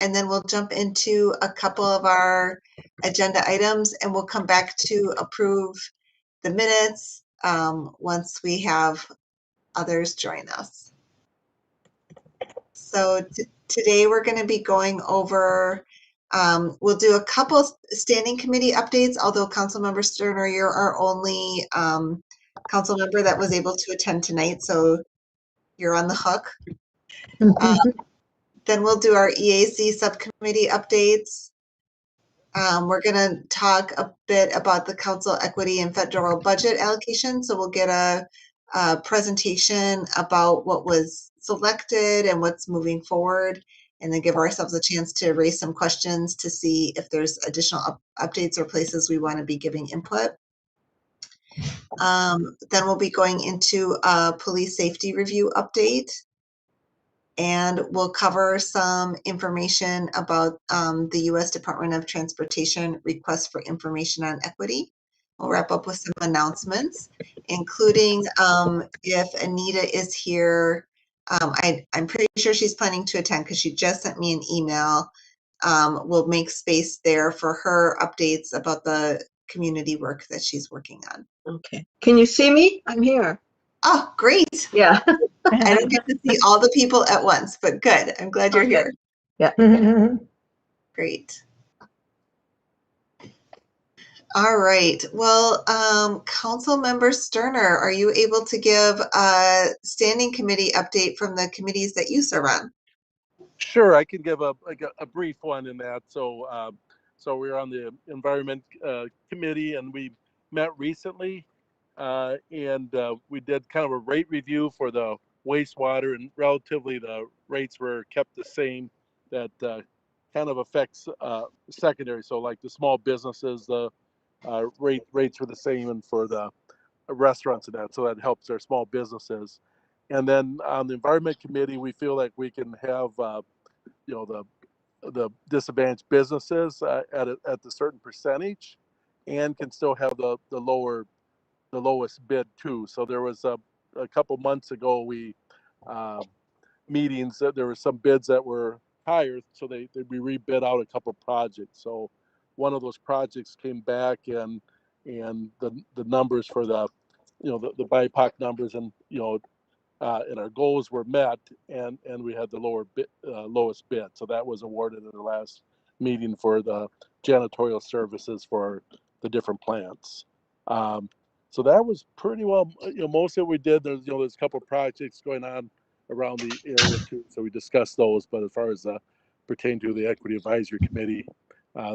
and then we'll jump into a couple of our agenda items, and we'll come back to approve the minutes once we have others join us. So today we're going to be going over, we'll do a couple standing committee updates, although Councilmember Sterner, you're our only council member that was able to attend tonight, so you're on the hook. Then we'll do our EAC subcommittee updates. We're going to talk a bit about the council equity and federal budget allocation. So we'll get a presentation about what was selected and what's moving forward, and then give ourselves a chance to raise some questions to see if there's additional updates or places we want to be giving input. Then we'll be going into a police safety review update, and we'll cover some information about the U.S. Department of Transportation request for information on equity. We'll wrap up with some announcements, including if Anita is here. I'm pretty sure she's planning to attend because she just sent me an email. We'll make space there for her updates about the community work that she's working on. Okay. Can you see me? I'm here. Oh, great. Yeah. I don't get to see all the people at once, but good. I'm glad you're here. Yeah. Great. All right. Well, Councilmember Sterner, are you able to give a standing committee update from the committees that you serve on? Sure, I can give a brief one in that. So, we're on the Environment Committee, and we met recently, and we did kind of a rate review for the wastewater, and relatively the rates were kept the same. That kind of affects secondary. So, like the small businesses, the rates were the same, and for the restaurants and that. So that helps our small businesses. And then on the Environment Committee, we feel like we can have, the disadvantaged businesses at the certain percentage, and can still have the lowest bid too. So there was a couple months ago we meetings that there were some bids that were higher, so we rebid out a couple projects. So one of those projects came back, and the numbers for the the BIPOC numbers, and and our goals were met, and we had the lowest bid. So that was awarded at the last meeting for the janitorial services for the different plants. So that was pretty well, most of it we did. There's a couple of projects going on around the area too, so we discussed those. But as far as pertain to the Equity Advisory Committee,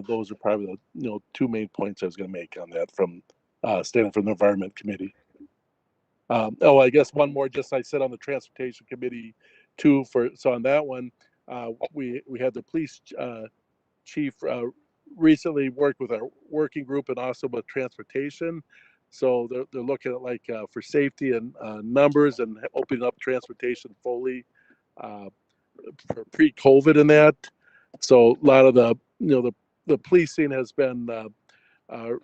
those are probably the two main points I was going to make on that from standing from the Environment Committee. I guess one more. Just I said on the Transportation Committee too. So on that one, we had the police chief recently worked with our working group and also with transportation. So they're looking at like for safety and numbers, and opening up transportation fully for pre-COVID and that. So a lot of the policing has been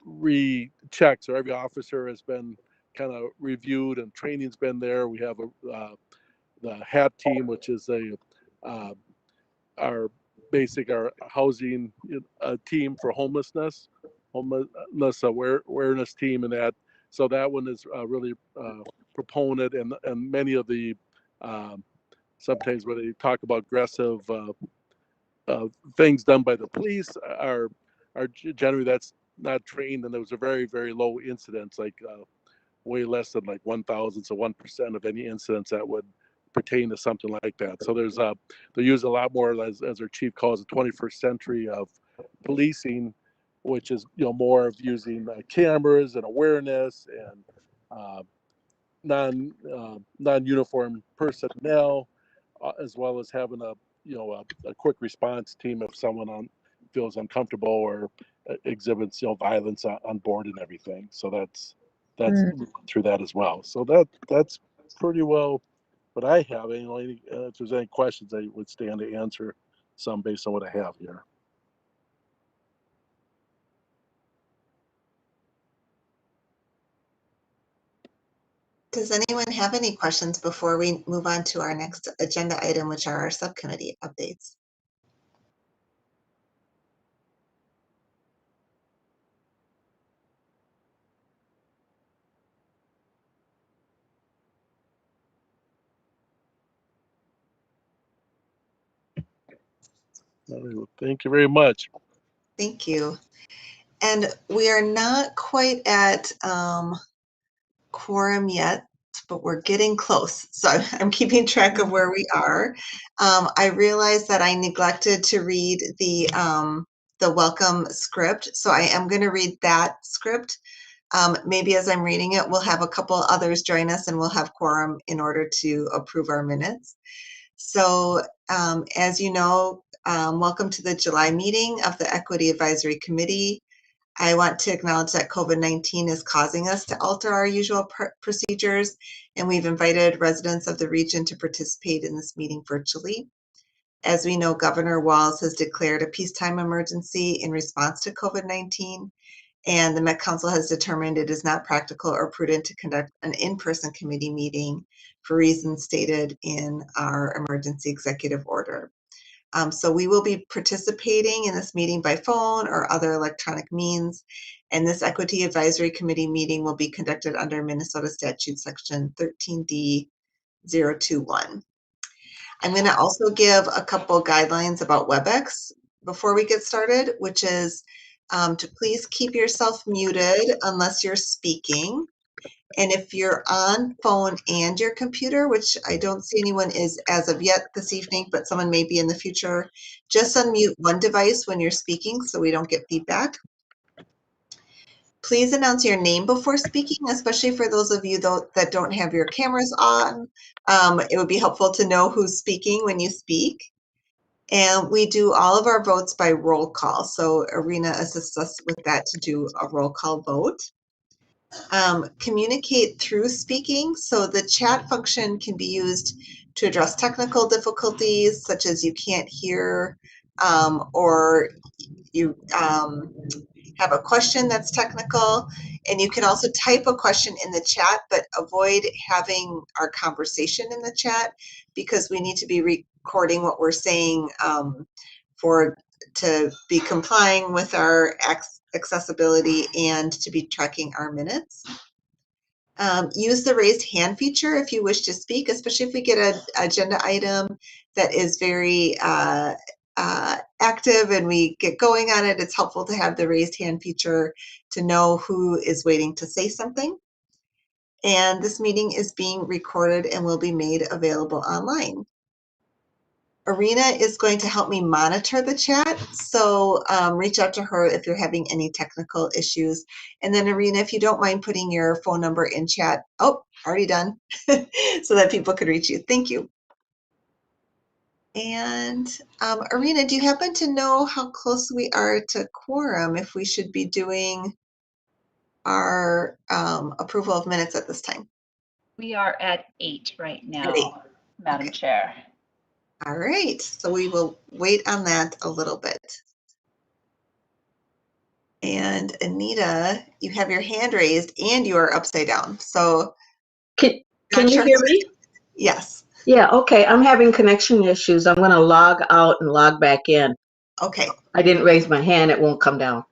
rechecked. So every officer has been kind of reviewed, and training's been there. We have the HAT team, which is our housing team for homelessness awareness team, and that. So that one is really proponent, and many of the sometimes when they talk about aggressive things done by the police are generally that's not trained, and there was a very, very low incidence, like way less than like 1,000, so 1% of any incidents that would pertain to something like that. So they use a lot more, as our chief calls it, 21st century of policing, which is more of using cameras and awareness and non-uniform personnel, as well as having a quick response team if someone feels uncomfortable or exhibits violence on board and everything. So that's through that as well. So that's pretty well what I have. If there's any questions, I would stand to answer some based on what I have here. Does anyone have any questions before we move on to our next agenda item, which are our subcommittee updates? All right, well, thank you very much. Thank you. And we are not quite at quorum yet, but we're getting close. So I'm keeping track of where we are. I realized that I neglected to read the welcome script, so I am going to read that script. Maybe as I'm reading it, we'll have a couple others join us and we'll have quorum in order to approve our minutes. So as you know, welcome to the July meeting of the Equity Advisory Committee. I want to acknowledge that COVID-19 is causing us to alter our usual procedures, and we've invited residents of the region to participate in this meeting virtually. As we know, Governor Walz has declared a peacetime emergency in response to COVID-19, and the Met Council has determined it is not practical or prudent to conduct an in-person committee meeting for reasons stated in our emergency executive order. So we will be participating in this meeting by phone or other electronic means, and this Equity Advisory Committee meeting will be conducted under Minnesota Statute Section 13D-021. I'm going to also give a couple guidelines about WebEx before we get started, which is to please keep yourself muted unless you're speaking. And if you're on phone and your computer, which I don't see anyone is as of yet this evening, but someone may be in the future, just unmute one device when you're speaking so we don't get feedback. Please announce your name before speaking, especially for those of you that don't have your cameras on. It would be helpful to know who's speaking when you speak. And we do all of our votes by roll call. So Arena assists us with that to do a roll call vote. Communicate through speaking. So the chat function can be used to address technical difficulties, such as you can't hear or you have a question that's technical. And you can also type a question in the chat, but avoid having our conversation in the chat because we need to be recording what we're saying to be complying with our accessibility and to be tracking our minutes. Use the raised hand feature if you wish to speak, especially if we get an agenda item that is very active and we get going on it. It's helpful to have the raised hand feature to know who is waiting to say something. And this meeting is being recorded and will be made available online. Arena is going to help me monitor the chat, so reach out to her if you're having any technical issues. And then Arena, if you don't mind putting your phone number in chat. Oh, already done, so that people could reach you. Thank you. And Arena, do you happen to know how close we are to quorum, if we should be doing our approval of minutes at this time? We are at 8 right now, At 8. Madam Okay. Chair. All right, so we will wait on that a little bit. And Anita, you have your hand raised and you are upside down. So Can you hear me? Yes. Yeah, okay. I'm having connection issues. I'm going to log out and log back in. Okay. I didn't raise my hand. It won't come down.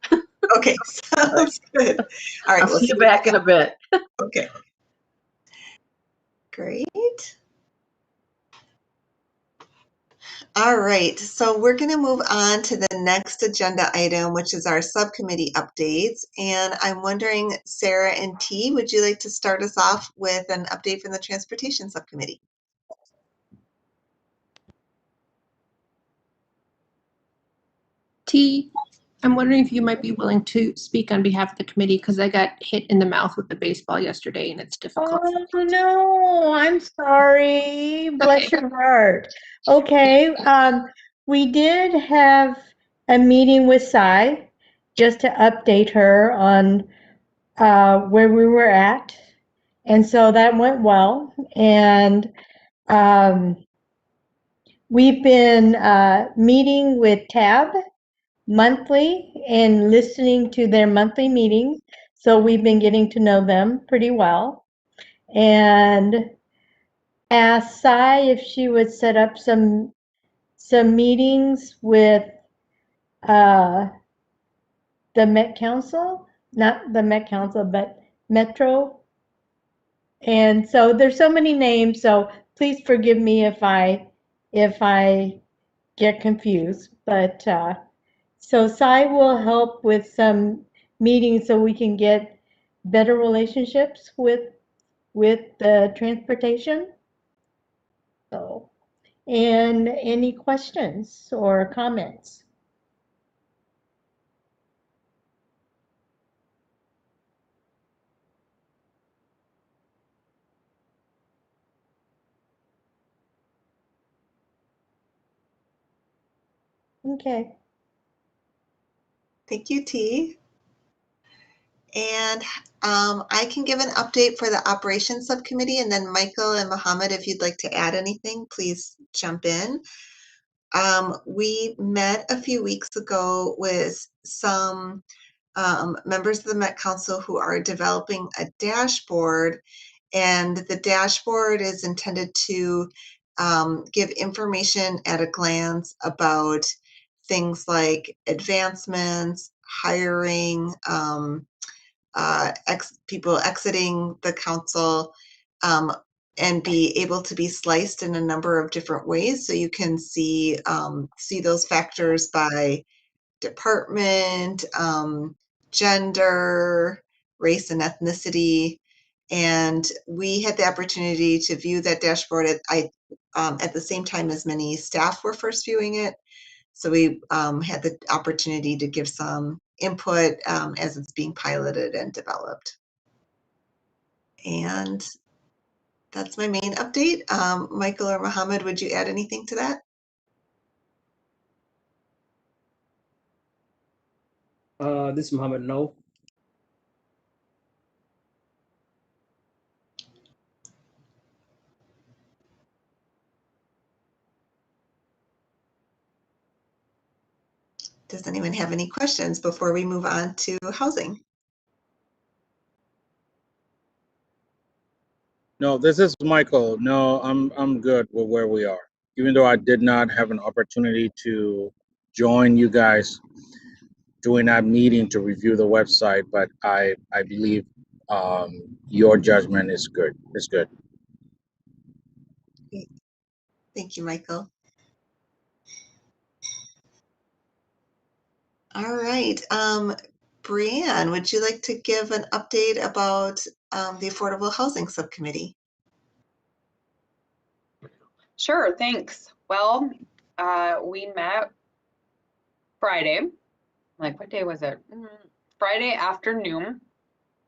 Okay, sounds good. All right, I'll we'll see you back in a bit. Okay. Great. All right, so we're going to move on to the next agenda item, which is our subcommittee updates. And I'm wondering, Sarah and T, would you like to start us off with an update from the Transportation Subcommittee? T, I'm wondering if you might be willing to speak on behalf of the committee because I got hit in the mouth with the baseball yesterday and it's difficult. Oh no, I'm sorry. Bless your heart. Okay, we did have a meeting with Cy just to update her on where we were at. And so that went well. And we've been meeting with TAB monthly and listening to their monthly meetings. So we've been getting to know them pretty well. And asked Cy if she would set up some meetings with the Met Council, not the Met Council, but Metro. And so there's so many names, so please forgive me if I get confused. But so Cy will help with some meetings so we can get better relationships with the transportation. So, and any questions or comments? Okay. Thank you, T. And I can give an update for the operations subcommittee, and then Michael and Mohammed, if you'd like to add anything, please jump in. We met a few weeks ago with some members of the Met Council who are developing a dashboard, and the dashboard is intended to give information at a glance about things like advancements, hiring, people exiting the council, and be able to be sliced in a number of different ways. So you can see those factors by department, gender, race, and ethnicity. And we had the opportunity to view that dashboard at the same time as many staff were first viewing it. So we had the opportunity to give some input as it's being piloted and developed. And that's my main update. Michael or Mohammed, would you add anything to that? This is Mohammed. No. Does anyone have any questions before we move on to housing? No, this is Michael. No, I'm good with where we are. Even though I did not have an opportunity to join you guys during that meeting to review the website, but I believe your judgment is good. It's good. Thank you, Michael. All right. Brianne, would you like to give an update about the Affordable Housing Subcommittee? Sure, thanks. Well, we met Friday. Like, what day was it? Friday afternoon.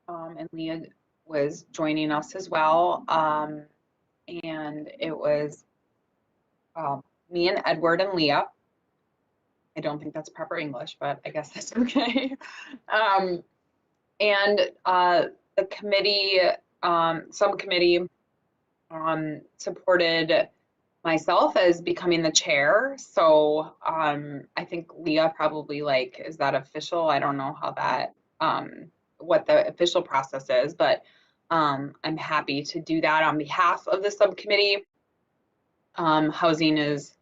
And Leah was joining us as well. And it was me and Edward and Leah. I don't think that's proper English, but I guess that's okay. And the committee, subcommittee, supported myself as becoming the chair. So I think Leah probably like, is that official? I don't know how that, what the official process is, but I'm happy to do that on behalf of the subcommittee. Housing is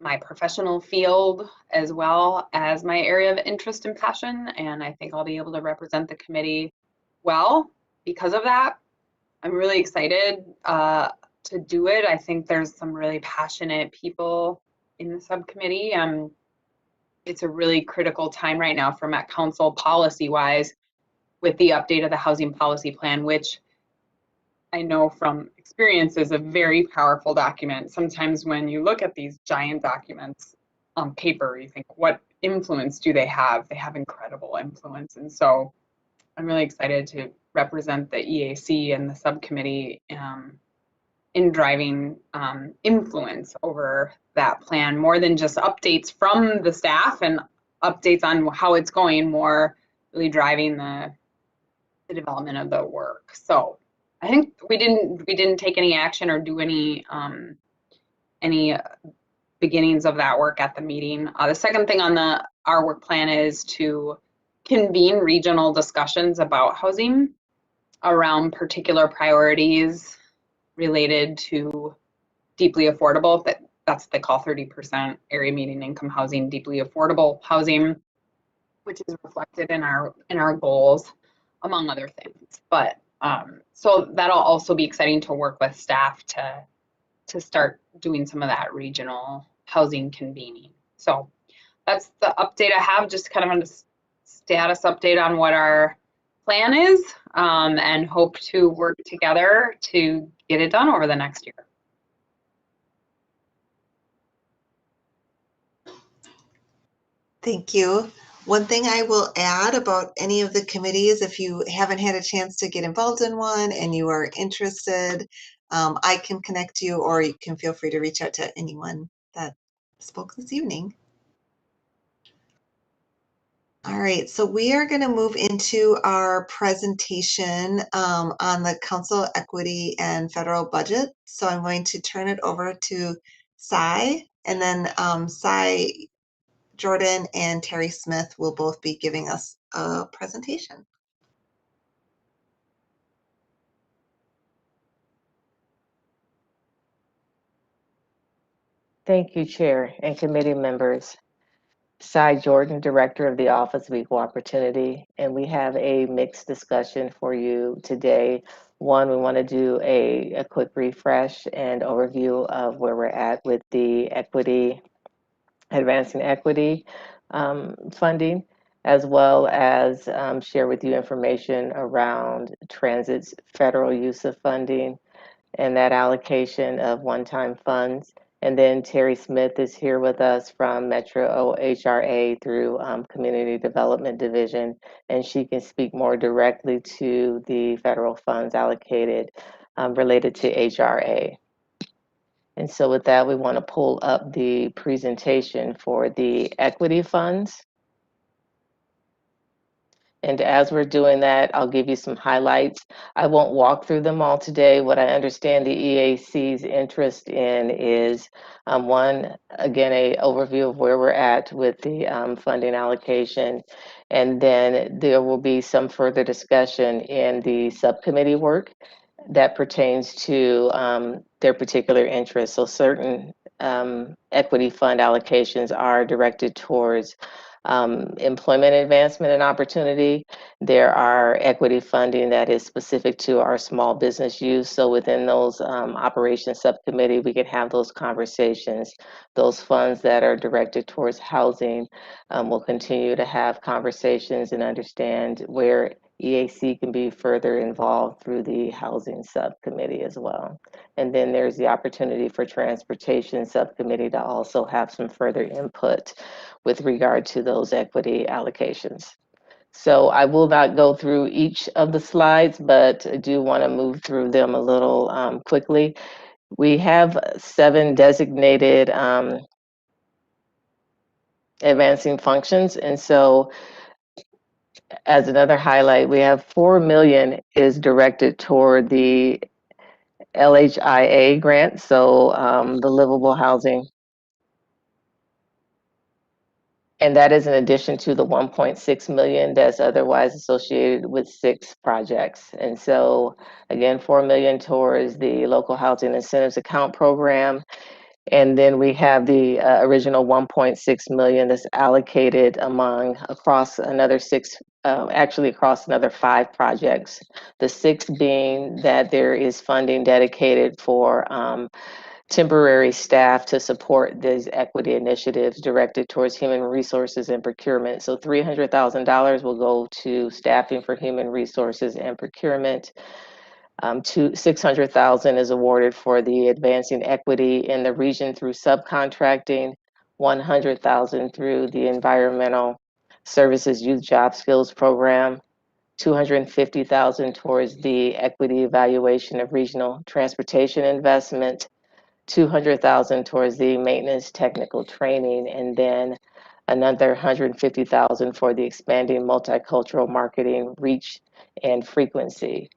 my professional field as well as my area of interest and passion, and I think I'll be able to represent the committee well because of that. I'm really excited to do it. I think there's some really passionate people in the subcommittee. It's a really critical time right now for Met Council policy-wise with the update of the housing policy plan, which I know from experience is a very powerful document. Sometimes when you look at these giant documents on paper, you think, what influence do they have? They have incredible influence. And so I'm really excited to represent the EAC and the subcommittee in driving influence over that plan, more than just updates from the staff and updates on how it's going, more really driving the development of the work. So I think we didn't take any action or do any beginnings of that work at the meeting. The second thing on our work plan is to convene regional discussions about housing around particular priorities related to deeply affordable. That's what they call 30% area median income housing, deeply affordable housing, which is reflected in our goals, among other things. But so that'll also be exciting to work with staff to start doing some of that regional housing convening. So that's the update I have, just kind of a status update on what our plan is, and hope to work together to get it done over the next year. Thank you. One thing I will add about any of the committees, if you haven't had a chance to get involved in one and you are interested, I can connect you, or you can feel free to reach out to anyone that spoke this evening. All right, so we are going to move into our presentation on the council equity and federal budget. So I'm going to turn it over to Cy, and then Cy, Jordan, and Terry Smith will both be giving us a presentation. Thank you, Chair and committee members. Cy Jordan, Director of the Office of Equal Opportunity, and we have a mixed discussion for you today. One, we want to do a quick refresh and overview of where we're at with the equity, advancing equity funding, as well as share with you information around Transit's federal use of funding and that allocation of one-time funds. And then Terry Smith is here with us from Metro HRA through Community Development Division, and she can speak more directly to the federal funds allocated related to HRA. And so with that, we want to pull up the presentation for the equity funds. And as we're doing that, I'll give you some highlights. I won't walk through them all today. What I understand the EAC's interest in is one, again, a overview of where we're at with the funding allocation. And then there will be some further discussion in the subcommittee work that pertains to their particular interests. So certain equity fund allocations are directed towards employment advancement and opportunity. There are equity funding that is specific to our small business use. So within those operations subcommittee, we can have those conversations. Those funds that are directed towards housing will continue to have conversations and understand where EAC can be further involved through the housing subcommittee as well. And then there's the opportunity for transportation subcommittee to also have some further input with regard to those equity allocations. So I will not go through each of the slides, but I do want to move through them a little quickly. We have 7 designated advancing functions. And so as another highlight, we have 4 million is directed toward the LHIA grant, so the livable housing. And that is in addition to the 1.6 million that's otherwise associated with 6 projects. And so again, 4 million towards the local housing incentives account program. And then we have the original 1.6 million that's allocated across another 6, actually across another 5 projects. The 6 being that there is funding dedicated for temporary staff to support these equity initiatives directed towards human resources and procurement. So $300,000 will go to staffing for human resources and procurement. $600,000 is awarded for the advancing equity in the region through subcontracting, $100,000 through the environmental services youth job skills program, $250,000 towards the equity evaluation of regional transportation investment, $200,000 towards the maintenance technical training, and then another $150,000 for the expanding multicultural marketing reach and frequency.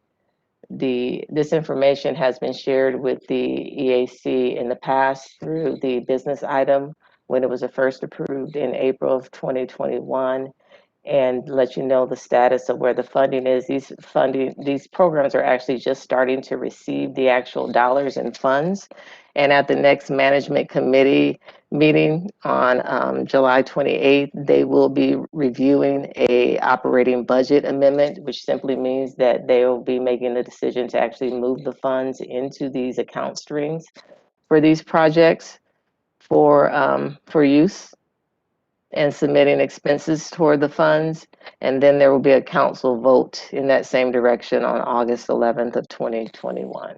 This information has been shared with the EAC in the past through the business item when it was first approved in April of 2021, and let you know the status of where the funding is. These programs are actually just starting to receive the actual dollars and funds. And at the next management committee meeting on July 28th, they will be reviewing a operating budget amendment, which simply means that they will be making the decision to actually move the funds into these account streams for these projects. for use and submitting expenses toward the funds. And then there will be a council vote in that same direction on August 11th of 2021.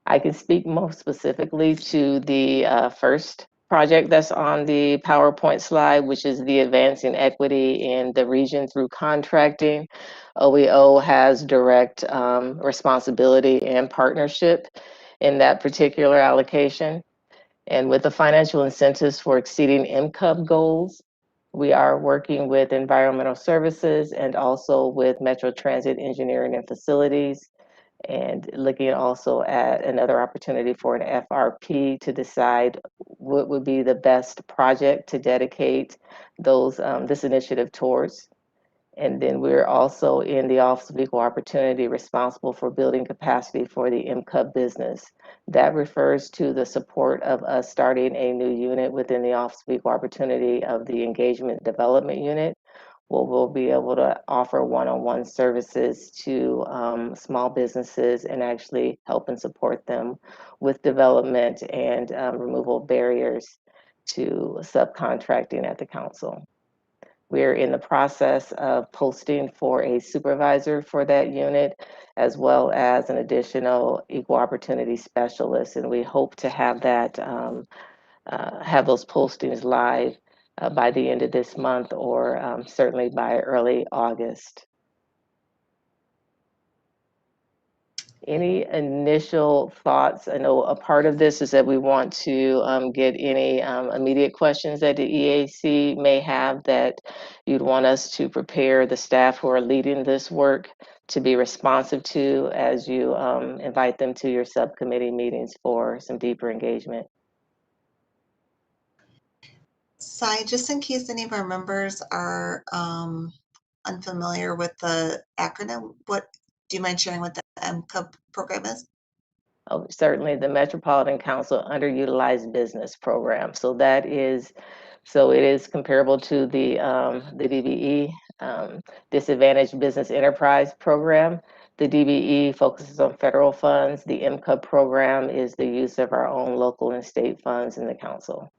I can speak most specifically to the first project that's on the PowerPoint slide, which is the advancing equity in the region through contracting. OEO has direct responsibility and partnership in that particular allocation. And with the financial incentives for exceeding MCUB goals, we are working with environmental services and also with Metro Transit Engineering and Facilities, and looking also at another opportunity for an FRP to decide what would be the best project to dedicate this initiative towards. And then we're also in the Office of Equal Opportunity responsible for building capacity for the MCUB business. That refers to the support of us starting a new unit within the Office of Equal Opportunity of the Engagement Development Unit. We'll be able to offer one-on-one services to small businesses and actually help and support them with development and removal of barriers to subcontracting at the council. We're in the process of posting for a supervisor for that unit, as well as an additional equal opportunity specialist, and we hope to have that have those postings live by the end of this month, or certainly by early August. Any initial thoughts? I know a part of this is that we want to get any immediate questions that the EAC may have that you'd want us to prepare the staff who are leading this work to be responsive to as you invite them to your subcommittee meetings for some deeper engagement. Sai, just in case any of our members are unfamiliar with the acronym, do you mind sharing what the MCUB program is? Oh, certainly the Metropolitan Council Underutilized Business Program. So it is comparable to the DBE, Disadvantaged Business Enterprise Program. The DBE focuses on federal funds. The MCUB program is the use of our own local and state funds in the council.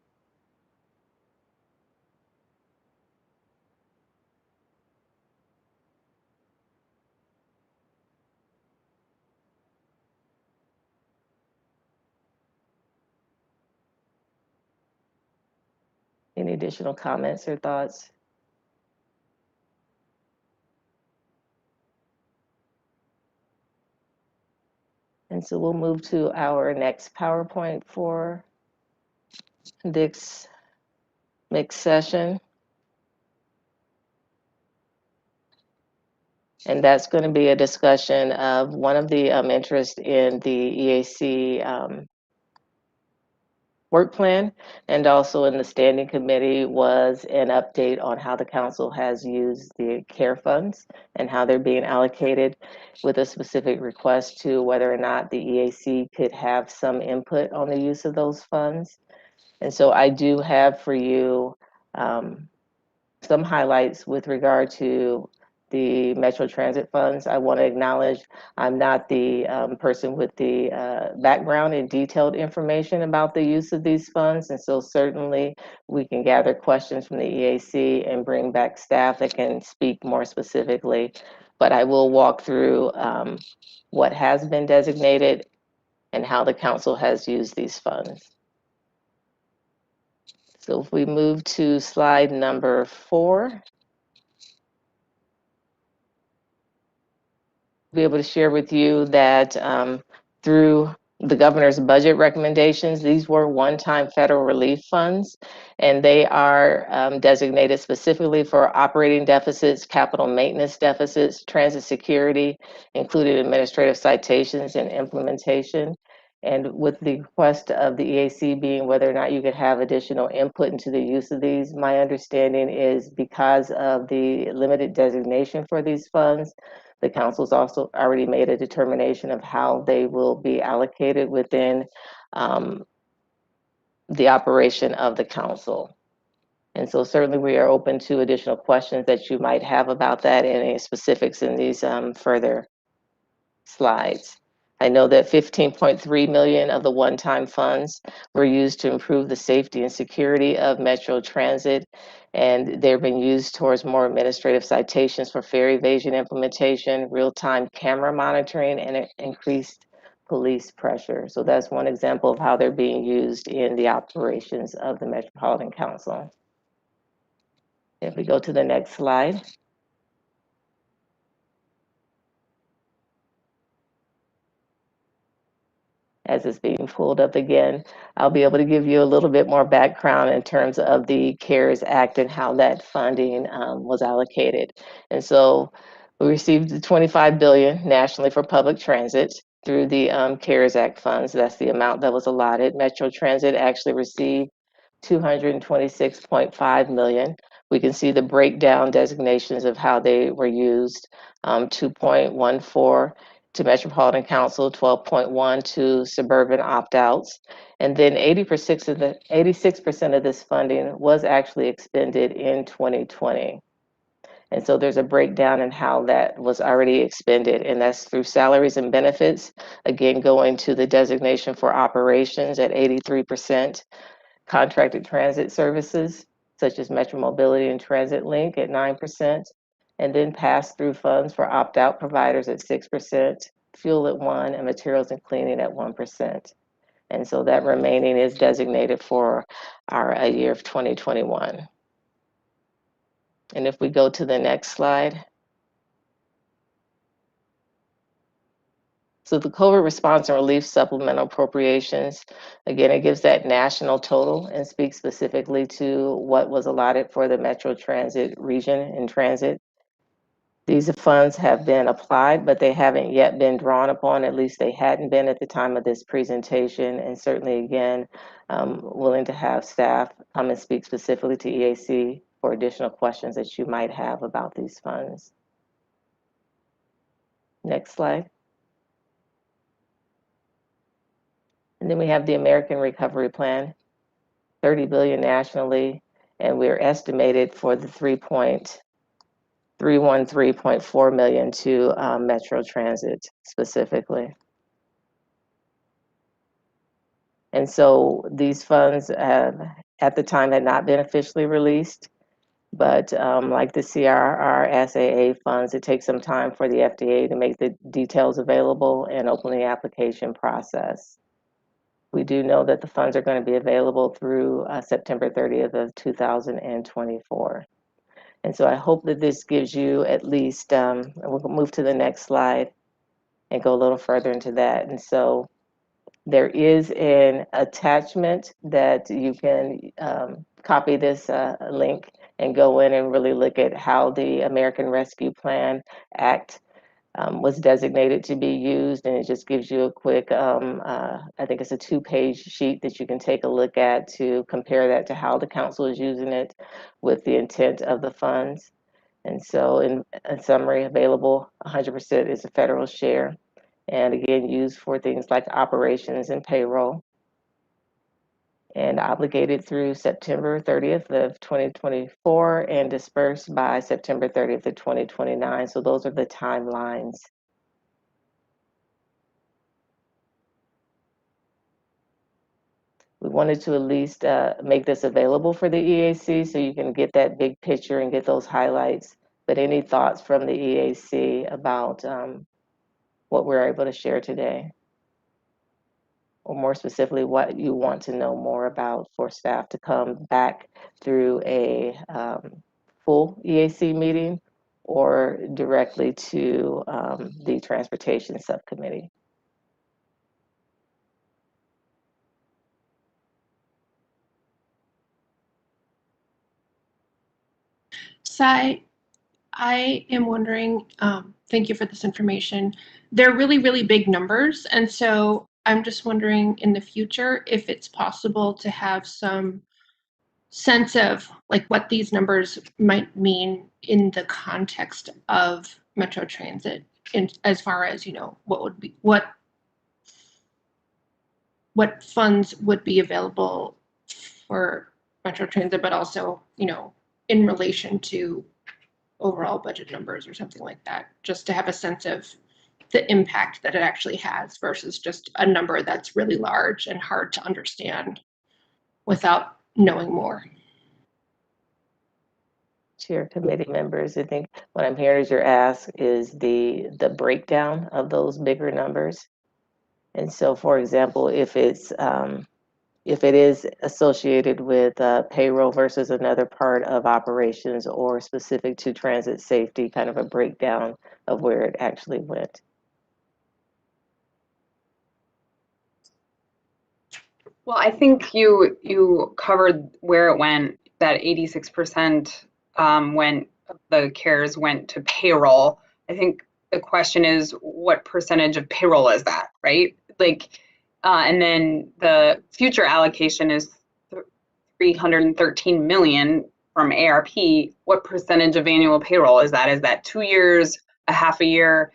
Any additional comments or thoughts? And so we'll move to our next PowerPoint for this mixed session. And that's going to be a discussion of one of the interest in the EAC work plan, and also in the standing committee was an update on how the council has used the CARE funds and how they're being allocated, with a specific request to whether or not the EAC could have some input on the use of those funds. And so I do have for you some highlights with regard to the Metro Transit funds. I want to acknowledge I'm not the person with the background and detailed information about the use of these funds, and so certainly we can gather questions from the EAC and bring back staff that can speak more specifically. But I will walk through what has been designated and how the council has used these funds. So if we move to slide number 4, be able to share with you that through the governor's budget recommendations, these were one-time federal relief funds, and they are designated specifically for operating deficits, capital maintenance deficits, transit security, including administrative citations and implementation. And with the request of the EAC being whether or not you could have additional input into the use of these, my understanding is because of the limited designation for these funds, the council's also already made a determination of how they will be allocated within the operation of the council. And so certainly we are open to additional questions that you might have about that and any specifics in these further slides. I know that 15.3 million of the one-time funds were used to improve the safety and security of Metro Transit, and they've been used towards more administrative citations for fare evasion implementation, real-time camera monitoring, and increased police pressure. So that's one example of how they're being used in the operations of the Metropolitan Council. If we go to the next slide. As it's being pulled up again, I'll be able to give you a little bit more background in terms of the CARES Act and how that funding was allocated. And so we received the $25 billion nationally for public transit through the CARES Act funds. That's the amount that was allotted. Metro Transit actually received 226.5 million. We can see the breakdown designations of how they were used. 2.14 to Metropolitan Council, 12.1 to suburban opt-outs, and then 86% of this funding was actually expended in 2020. And so there's a breakdown in how that was already expended, and that's through salaries and benefits, again, going to the designation for operations at 83%, contracted transit services, such as Metro Mobility and Transit Link at 9%, and then pass-through funds for opt-out providers at 6%, fuel at 1%, and materials and cleaning at 1%. And so that remaining is designated for our year of 2021. And if we go to the next slide. So the COVID response and relief supplemental appropriations, again, it gives that national total and speaks specifically to what was allotted for the Metro Transit region in transit. These funds have been applied, but they haven't yet been drawn upon. At least they hadn't been at the time of this presentation. And certainly, again, willing to have staff come and speak specifically to EAC for additional questions that you might have about these funds. Next slide. And then we have the American Recovery Plan, 30 billion nationally, and we're estimated for the 313.4 million to Metro Transit specifically. And so these funds at the time had not been officially released, but like the CRR SAA funds, it takes some time for the FDA to make the details available and open the application process. We do know that the funds are going to be available through September 30th of 2024. And so I hope that this gives you at least, we'll move to the next slide and go a little further into that. And so there is an attachment that you can copy this link and go in and really look at how the American Rescue Plan Act was designated to be used, and it just gives you a quick, I think it's a 2-page sheet that you can take a look at to compare that to how the council is using it with the intent of the funds. And so in summary, available 100% is a federal share, and again, used for things like operations and payroll, and obligated through September 30th of 2024 and dispersed by September 30th of 2029. So those are the timelines. We wanted to at least make this available for the EAC so you can get that big picture and get those highlights. But any thoughts from the EAC about what we're able to share today? Or more specifically, what you want to know more about for staff to come back through a full EAC meeting or directly to the Transportation Subcommittee? Sai, I am wondering, thank you for this information. They're really, really big numbers. And so I'm just wondering in the future if it's possible to have some sense of like what these numbers might mean in the context of Metro Transit, in, as far as, you know, what funds would be available for Metro Transit, but also, you know, in relation to overall budget numbers or something like that, just to have a sense of the impact that it actually has versus just a number that's really large and hard to understand without knowing more. Chair, committee members, I think what I'm hearing is your ask is the breakdown of those bigger numbers. And so, for example, if it is associated with payroll versus another part of operations or specific to transit safety, kind of a breakdown of where it actually went. Well, I think you covered where it went. That 86% went, the CARES went to payroll. I think the question is, what percentage of payroll is that, right? Like, and then the future allocation is 313 million from ARP. What percentage of annual payroll is that? Is that 2 years, a half a year?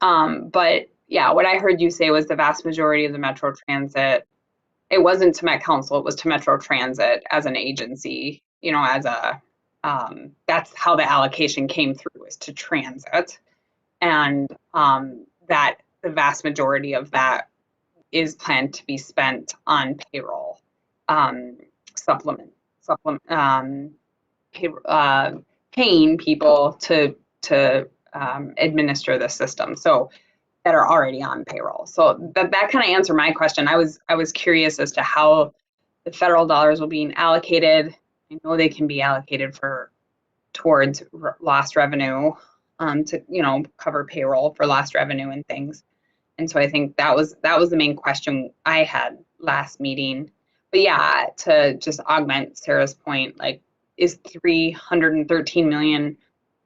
But yeah, what I heard you say was the vast majority of the Metro Transit, it wasn't to Met Council, it was to Metro Transit as an agency, you know, as a, that's how the allocation came through, is to transit. And that the vast majority of that is planned to be spent on payroll, paying people to administer the system. So that are already on payroll. So that kind of answered my question. I was curious as to how the federal dollars were being allocated. I know they can be allocated towards lost revenue, to, you know, cover payroll for lost revenue and things. And so I think that was the main question I had last meeting. But yeah, to just augment Sarah's point, like, is 313 million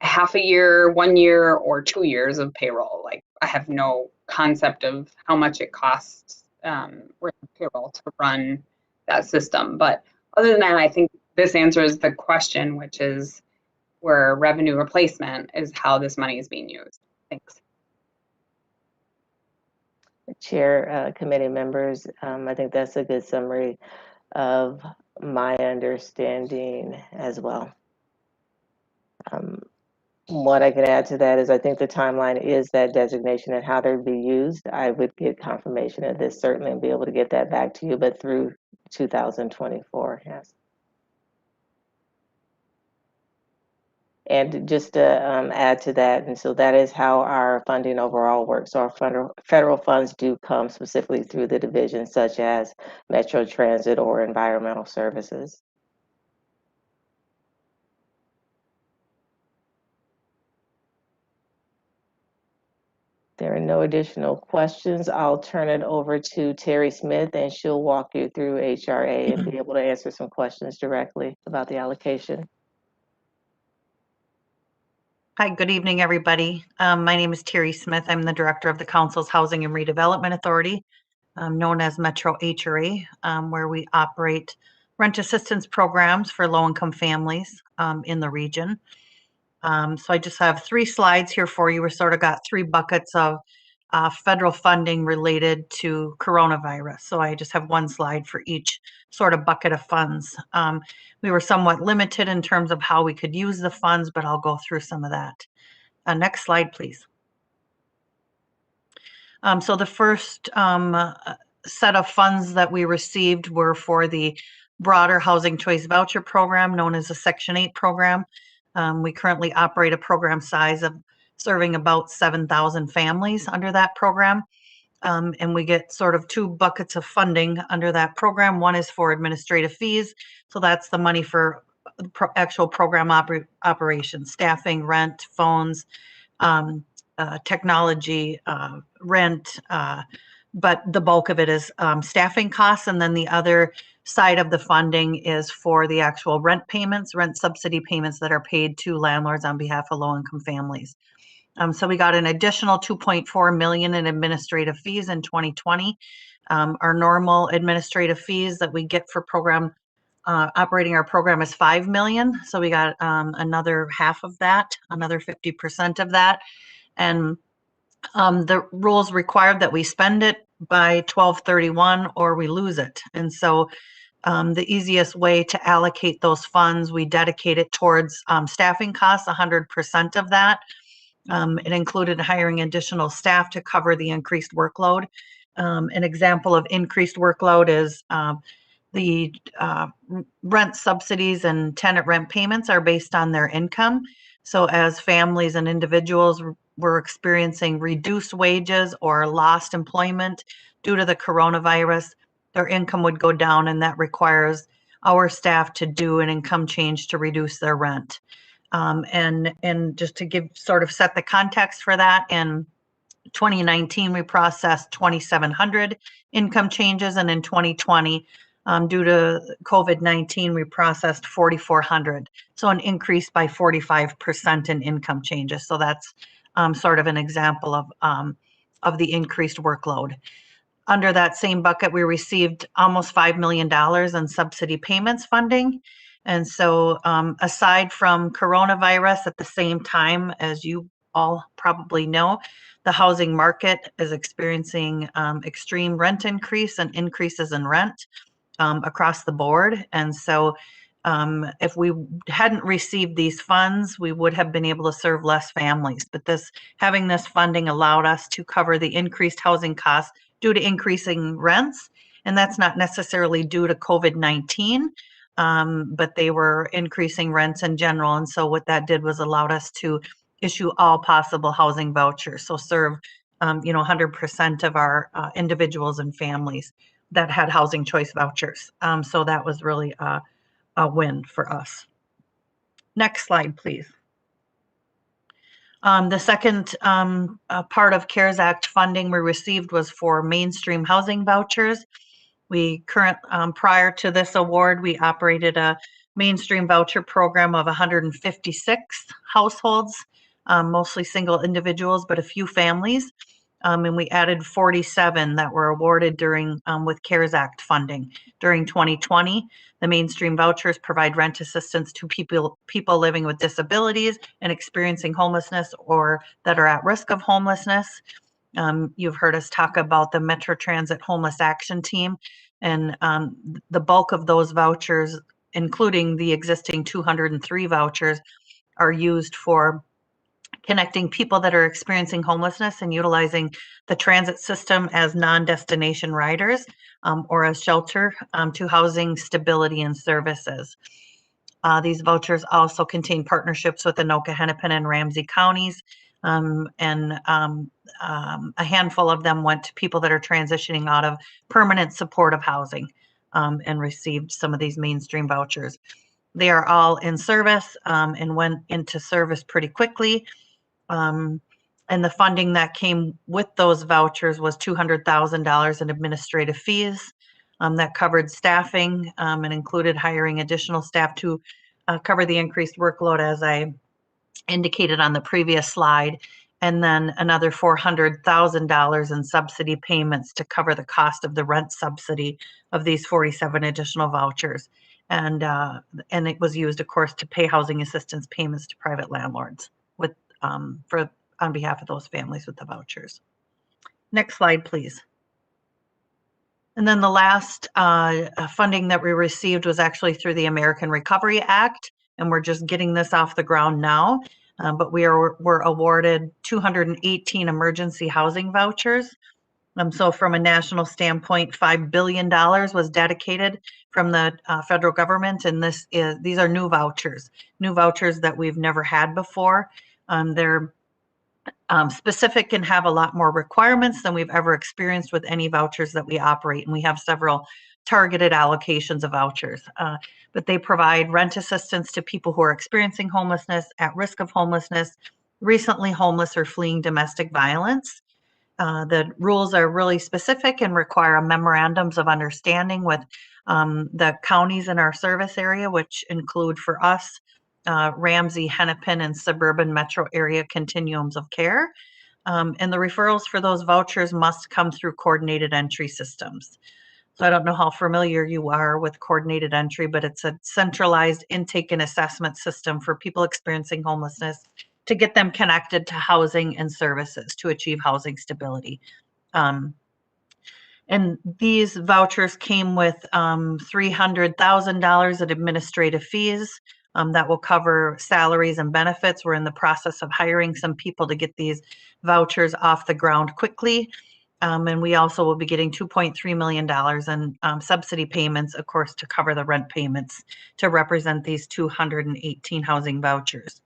half a year, 1 year, or 2 years of payroll? Like, I have no concept of how much it costs payroll to run that system. But other than that, I think this answers the question, which is where revenue replacement is how this money is being used. Thanks. Chair, committee members, I think that's a good summary of my understanding as well. What I can add to that is I think the timeline is that designation and how they'd be used. I would get confirmation of this certainly and be able to get that back to you, but through 2024, yes. And just to add to that, and so that is how our funding overall works. So our federal funds do come specifically through the divisions such as Metro Transit or Environmental Services. There are no additional questions. I'll turn it over to Terry Smith and she'll walk you through HRA and be able to answer some questions directly about the allocation. Hi, good evening, everybody. My name is Terry Smith. I'm the director of the Council's Housing and Redevelopment Authority, known as Metro HRA, where we operate rent assistance programs for low-income families in the region. So I just have 3 slides here for you. We sort of got 3 buckets of federal funding related to coronavirus. So I just have 1 slide for each sort of bucket of funds. We were somewhat limited in terms of how we could use the funds, but I'll go through some of that. Next slide, please. So the first set of funds that we received were for the broader Housing Choice Voucher Program, known as the Section 8 program. We currently operate a program size of serving about 7,000 families under that program. And we get sort of 2 buckets of funding under that program. One is for administrative fees. So that's the money for actual program operations, staffing, rent, phones, technology, rent, but the bulk of it is staffing costs. And then the other side of the funding is for the actual rent payments, rent subsidy payments that are paid to landlords on behalf of low-income families. So we got an additional 2.4 million in administrative fees in 2020. Our normal administrative fees that we get for program operating our program is 5 million. So we got another half of that, another 50% of that. And the rules required that we spend it by 12/31 or we lose it. And so the easiest way to allocate those funds, we dedicate it towards staffing costs, 100% of that. It included hiring additional staff to cover the increased workload. An example of increased workload is the rent subsidies and tenant rent payments are based on their income. So as families and individuals were experiencing reduced wages or lost employment due to the coronavirus, their income would go down, and that requires our staff to do an income change to reduce their rent. And just to give sort of set the context for that, in 2019, we processed 2,700 income changes, and in 2020, due to COVID-19, we processed 4,400. So an increase by 45% in income changes. So that's sort of an example of the increased workload. Under that same bucket, we received almost $5 million in subsidy payments funding. And so aside from coronavirus, at the same time, as you all probably know, the housing market is experiencing extreme rent increase and increases in rent across the board. And so if we hadn't received these funds, we would have been able to serve less families. But having this funding allowed us to cover the increased housing costs due to increasing rents. And that's not necessarily due to COVID-19, but they were increasing rents in general. And so what that did was allowed us to issue all possible housing vouchers. So serve 100% of our individuals and families that had housing choice vouchers. So that was really a win for us. Next slide, please. The second part of CARES Act funding we received was for mainstream housing vouchers. Prior to this award, we operated a mainstream voucher program of 156 households, mostly single individuals, but a few families. And we added 47 that were awarded with CARES Act funding. During 2020, the mainstream vouchers provide rent assistance to people living with disabilities and experiencing homelessness or that are at risk of homelessness. You've heard us talk about the Metro Transit Homeless Action Team, and the bulk of those vouchers, including the existing 203 vouchers, are used for connecting people that are experiencing homelessness and utilizing the transit system as non-destination riders or as shelter to housing, stability, and services. These vouchers also contain partnerships with Anoka, Hennepin, and Ramsey counties, and a handful of them went to people that are transitioning out of permanent supportive housing and received some of these mainstream vouchers. They are all in service and went into service pretty quickly. And the funding that came with those vouchers was $200,000 in administrative fees that covered staffing and included hiring additional staff to cover the increased workload, as I indicated on the previous slide, and then another $400,000 in subsidy payments to cover the cost of the rent subsidy of these 47 additional vouchers. And it was used, of course, to pay housing assistance payments to private landlords on behalf of those families with the vouchers. Next slide, please. And then the last funding that we received was actually through the American Recovery Act, and we're just getting this off the ground now. But were awarded 218 emergency housing vouchers. So from a national standpoint, $5 billion was dedicated from the federal government, and these are new vouchers that we've never had before. They're specific and have a lot more requirements than we've ever experienced with any vouchers that we operate, and we have several targeted allocations of vouchers. But they provide rent assistance to people who are experiencing homelessness, at risk of homelessness, recently homeless, or fleeing domestic violence. The rules are really specific and require memorandums of understanding with the counties in our service area, which include for us, Ramsey, Hennepin, and suburban metro area continuums of care. And the referrals for those vouchers must come through coordinated entry systems. So I don't know how familiar you are with coordinated entry, but it's a centralized intake and assessment system for people experiencing homelessness to get them connected to housing and services to achieve housing stability. And these vouchers came with $300,000 in administrative fees, that will cover salaries and benefits. We're in the process of hiring some people to get these vouchers off the ground quickly. And we also will be getting $2.3 million in subsidy payments, of course, to cover the rent payments to represent these 218 housing vouchers.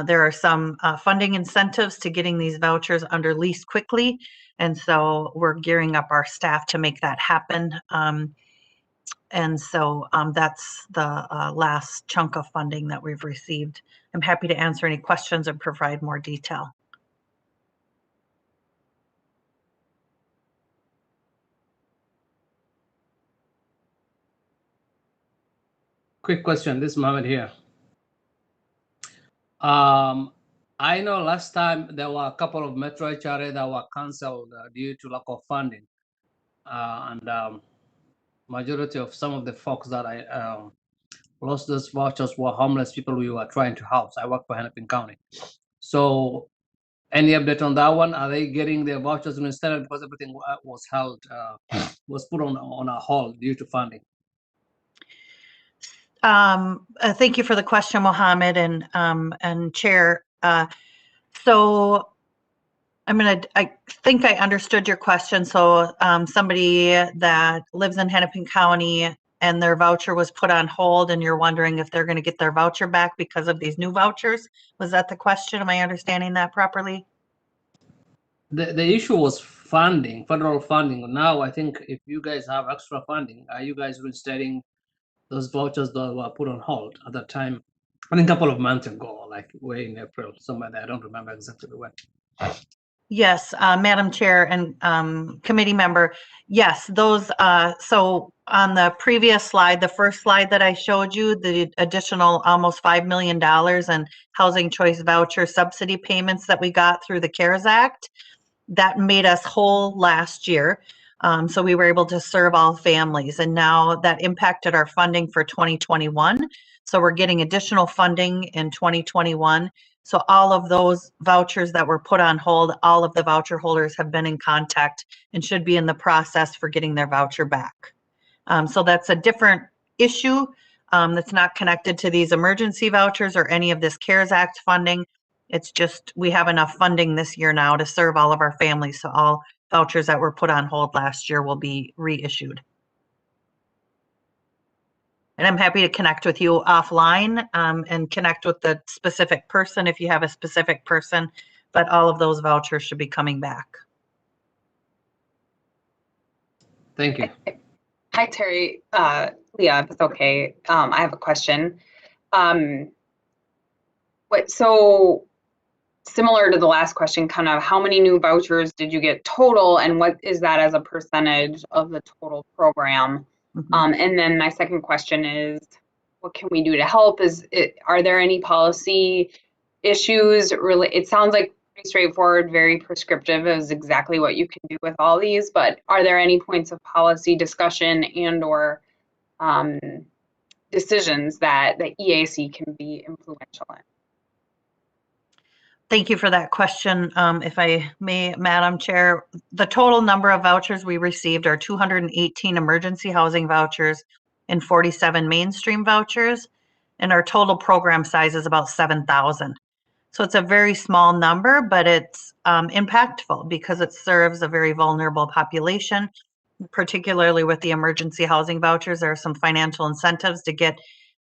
There are some funding incentives to getting these vouchers under lease quickly. And so we're gearing up our staff to make that happen. And so that's the last chunk of funding that we've received. I'm happy to answer any questions and provide more detail. Quick question. This is Mohammed here. I know last time there were a couple of Metro HRA that were canceled due to lack of funding. Majority of some of the folks that I lost those vouchers were homeless people we were trying to house. I work for Hennepin County. So any update on that one? Are they getting their vouchers instead because everything was held, was put on a hold due to funding? Thank you for the question, Mohammed and Chair. So I think I understood your question. So somebody that lives in Hennepin County and their voucher was put on hold and you're wondering if they're going to get their voucher back because of these new vouchers. Was that the question? Am I understanding that properly? The issue was funding, federal funding. Now I think if you guys have extra funding, are you guys reinstating those vouchers that were put on hold at that time? I think a couple of months ago, like way in April, somewhere there. I don't remember exactly when. Yes, Madam Chair and committee member. Yes, those. So on the previous slide, the first slide that I showed you, the additional almost $5 million in housing choice voucher subsidy payments that we got through the CARES Act, that made us whole last year. So we were able to serve all families, and now that impacted our funding for 2021. So we're getting additional funding in 2021. So all of those vouchers that were put on hold, all of the voucher holders have been in contact and should be in the process for getting their voucher back. So that's a different issue that's not connected to these emergency vouchers or any of this CARES Act funding. It's just we have enough funding this year now to serve all of our families. So all vouchers that were put on hold last year will be reissued. And I'm happy to connect with you offline and connect with the specific person if you have a specific person, but all of those vouchers should be coming back. Thank you. Hi, Terry. Leah, if it's okay, I have a question. So similar to the last question, kind of how many new vouchers did you get total, and what is that as a percentage of the total program? And then my second question is, what can we do to help? Are there any policy issues? Really, it sounds like pretty straightforward, very prescriptive is exactly what you can do with all these, but are there any points of policy discussion and or decisions that the EAC can be influential in? Thank you for that question. If I may, Madam Chair, the total number of vouchers we received are 218 emergency housing vouchers and 47 mainstream vouchers, and our total program size is about 7,000. So it's a very small number, but it's impactful because it serves a very vulnerable population, particularly with the emergency housing vouchers. There are some financial incentives to get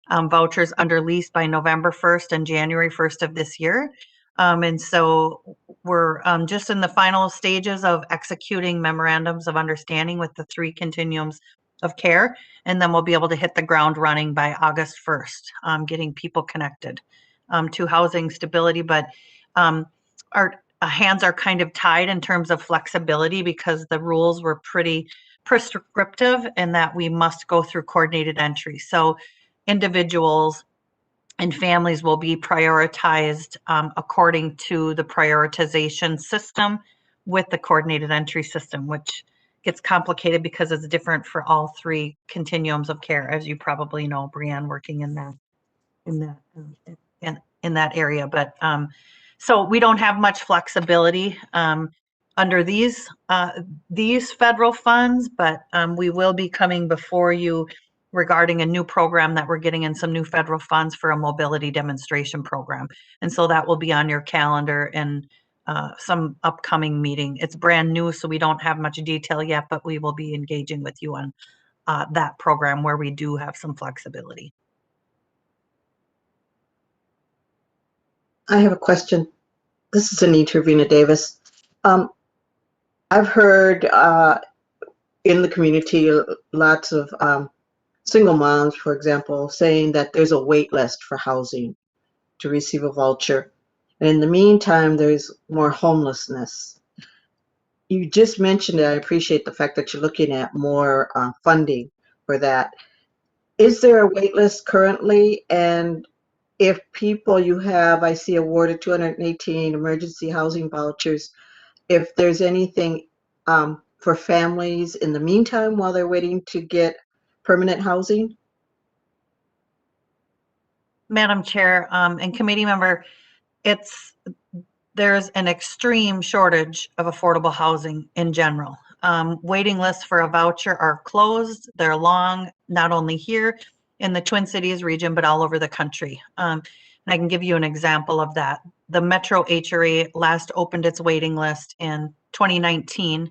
vouchers under lease by November 1st and January 1st of this year. And so we're just in the final stages of executing memorandums of understanding with the 3 continuums of care. And then we'll be able to hit the ground running by August 1st, getting people connected to housing stability. But our hands are kind of tied in terms of flexibility because the rules were pretty prescriptive in that we must go through coordinated entry. So individuals and families will be prioritized according to the prioritization system with the coordinated entry system, which gets complicated because it's different for all 3 continuums of care, as you probably know, Brianne, working in that area. But so we don't have much flexibility under these federal funds, but we will be coming before you regarding a new program that we're getting in some new federal funds for a mobility demonstration program. And so that will be on your calendar in some upcoming meeting. It's brand new, so we don't have much detail yet, but we will be engaging with you on that program where we do have some flexibility. I have a question. This is Anita Ravina Davis. I've heard in the community lots of single moms, for example, saying that there's a wait list for housing to receive a voucher. And in the meantime, there's more homelessness. You just mentioned it. I appreciate the fact that you're looking at more funding for that. Is there a wait list currently? And if people you have, I see awarded 218 emergency housing vouchers, if there's anything for families in the meantime while they're waiting to get permanent housing? Madam Chair and committee member, there's an extreme shortage of affordable housing in general. Waiting lists for a voucher are closed. They're long, not only here in the Twin Cities region, but all over the country. And I can give you an example of that. The Metro HRA last opened its waiting list in 2019.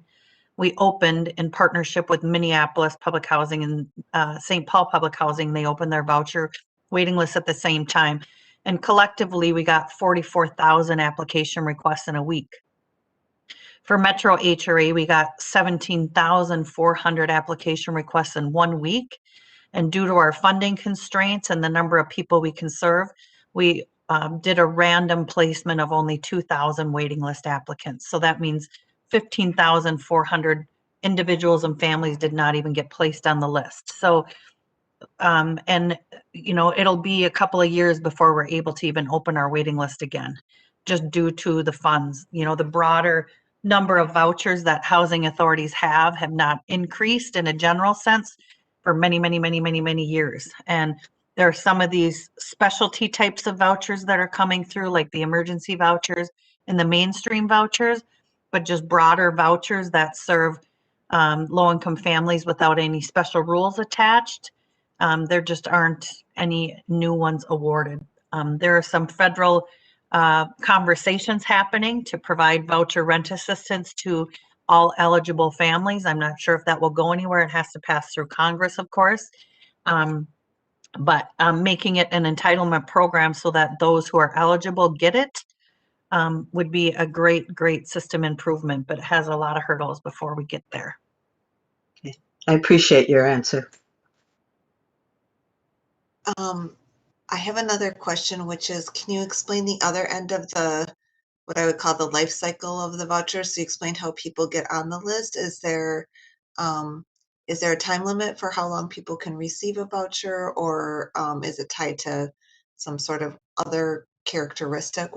We opened in partnership with Minneapolis Public Housing and St. Paul Public Housing. They opened their voucher waiting list at the same time. And collectively, we got 44,000 application requests in a week. For Metro HRA, we got 17,400 application requests in 1 week. And due to our funding constraints and the number of people we can serve, we did a random placement of only 2,000 waiting list applicants. So that means 15,400 individuals and families did not even get placed on the list. So, and you know, it'll be a couple of years before we're able to even open our waiting list again, just due to the funds. You know, the broader number of vouchers that housing authorities have not increased in a general sense for many years. And there are some of these specialty types of vouchers that are coming through, like the emergency vouchers and the mainstream vouchers, but just broader vouchers that serve low-income families without any special rules attached. There just aren't any new ones awarded. There are some federal conversations happening to provide voucher rent assistance to all eligible families. I'm not sure if that will go anywhere. It has to pass through Congress, of course. But making it an entitlement program so that those who are eligible get it would be a great system improvement, but it has a lot of hurdles before we get there. Okay. I appreciate your answer. I have another question, which is, can you explain the other end of what I would call the life cycle of the voucher? So you explained how people get on the list. Is there a time limit for how long people can receive a voucher, or is it tied to some sort of other characteristic?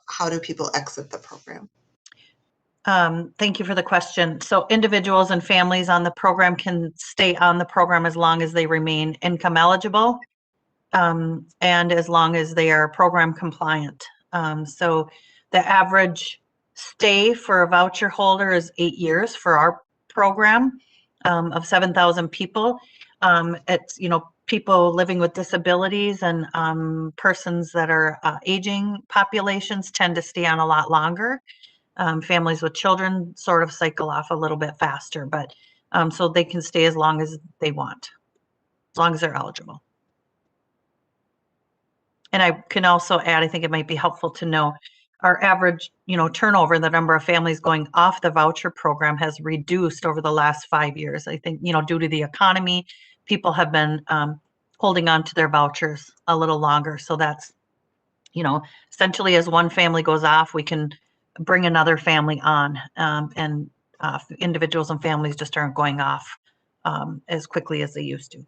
How do people exit the program? Thank you for the question. So individuals and families on the program can stay on the program as long as they remain income eligible and as long as they are program compliant. So the average stay for a voucher holder is 8 years for our program of 7,000 people. It's, you know, people living with disabilities and persons that are aging populations tend to stay on a lot longer. Families with children sort of cycle off a little bit faster, but so they can stay as long as they want, as long as they're eligible. And I can also add, I think it might be helpful to know our average, you know, turnover, the number of families going off the voucher program has reduced over the last 5 years. I think, you know, due to the economy, people have been holding on to their vouchers a little longer. So that's, you know, essentially as one family goes off, we can bring another family on, and individuals and families just aren't going off as quickly as they used to.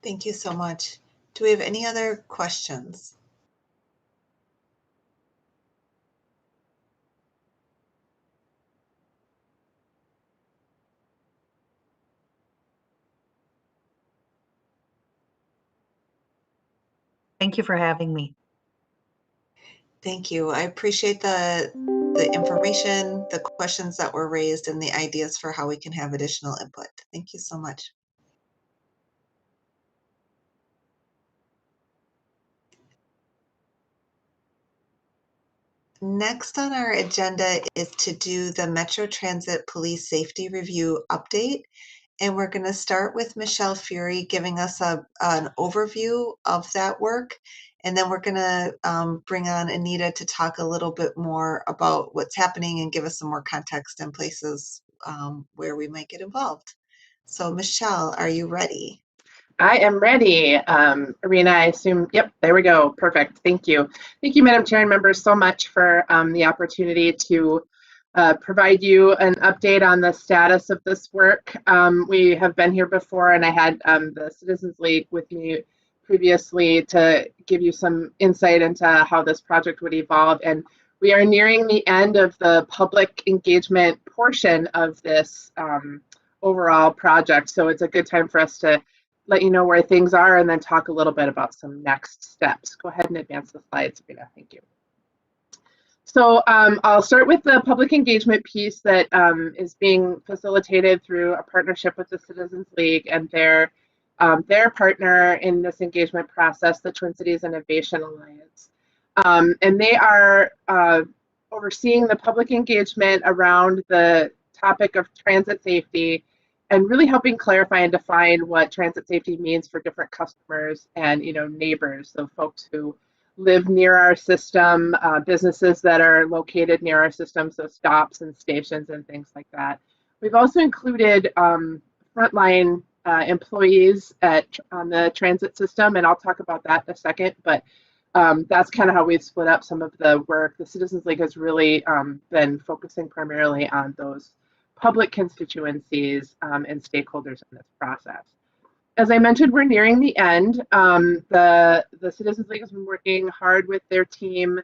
Thank you so much. Do we have any other questions? Thank you for having me. Thank you. I appreciate the the information, the questions that were raised, and the ideas for how we can have additional input. Thank you so much. Next on our agenda is to do the Metro Transit Police Safety Review update. And we're going to start with Michelle Fury giving us an overview of that work. And then we're going to bring on Anita to talk a little bit more about what's happening and give us some more context and places where we might get involved. So Michelle, are you ready? I am ready. Arena, I assume, yep, there we go. Perfect. Thank you. Thank you, Madam Chair and members, so much for the opportunity to provide you an update on the status of this work. We have been here before, and I had the Citizens League with me previously to give you some insight into how this project would evolve. And we are nearing the end of the public engagement portion of this overall project. So it's a good time for us to let you know where things are and then talk a little bit about some next steps. Go ahead and advance the slides, Rita. Thank you. So I'll start with the public engagement piece that is being facilitated through a partnership with the Citizens League and their partner in this engagement process, the Twin Cities Innovation Alliance. And they are overseeing the public engagement around the topic of transit safety and really helping clarify and define what transit safety means for different customers and neighbors, so folks who live near our system, businesses that are located near our system, so stops and stations and things like that. We've also included frontline employees on the transit system, and I'll talk about that in a second, but that's kind of how we've split up some of the work. The Citizens League has really been focusing primarily on those public constituencies and stakeholders in this process. As I mentioned, we're nearing the end. The Citizens League has been working hard with their team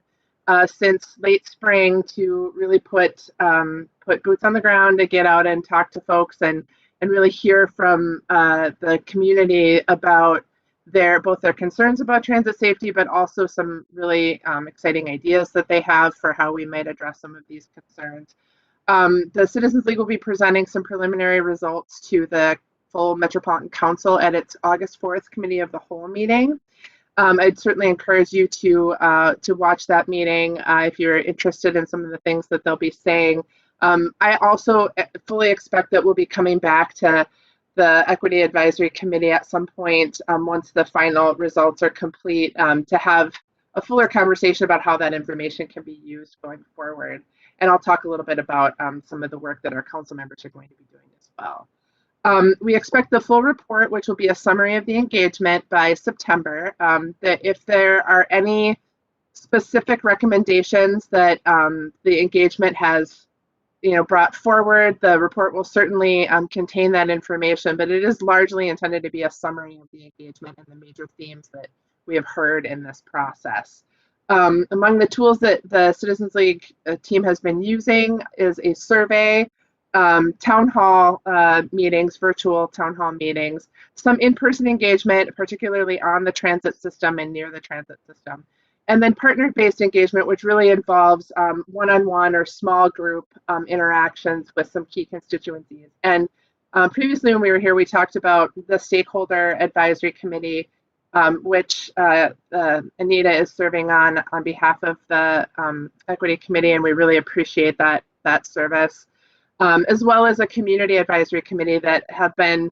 since late spring to really put boots on the ground to get out and talk to folks and really hear from the community about both their concerns about transit safety, but also some really exciting ideas that they have for how we might address some of these concerns. The Citizens League will be presenting some preliminary results to the full Metropolitan Council at its August 4th Committee of the Whole meeting. I'd certainly encourage you to watch that meeting if you're interested in some of the things that they'll be saying. I also fully expect that we'll be coming back to the Equity Advisory Committee at some point once the final results are complete to have a fuller conversation about how that information can be used going forward. And I'll talk a little bit about some of the work that our council members are going to be doing as well. We expect the full report, which will be a summary of the engagement, by September. That if there are any specific recommendations that the engagement has brought forward, the report will certainly contain that information, but it is largely intended to be a summary of the engagement and the major themes that we have heard in this process. Among the tools that the Citizens League team has been using is a survey, town hall meetings, virtual town hall meetings, some in-person engagement, particularly on the transit system and near the transit system, and then partner-based engagement, which really involves one-on-one or small group interactions with some key constituencies. And previously when we were here, we talked about the Stakeholder Advisory Committee, which Anita is serving on behalf of the Equity Committee, and we really appreciate that service, as well as a Community Advisory Committee that have been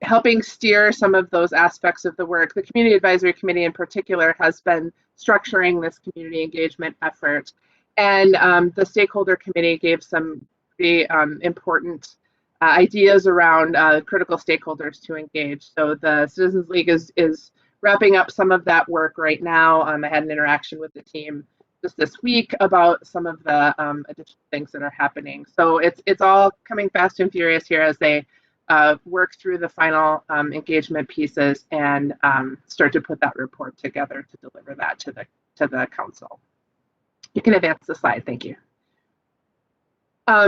helping steer some of those aspects of the work. The Community Advisory Committee in particular has been structuring this community engagement effort, and the Stakeholder Committee gave some pretty important ideas around critical stakeholders to engage. So the Citizens League is wrapping up some of that work right now. I had an interaction with the team just this week about some of the additional things that are happening. So it's all coming fast and furious here as they work through the final engagement pieces and start to put that report together to deliver that to the council. You can advance the slide, thank you.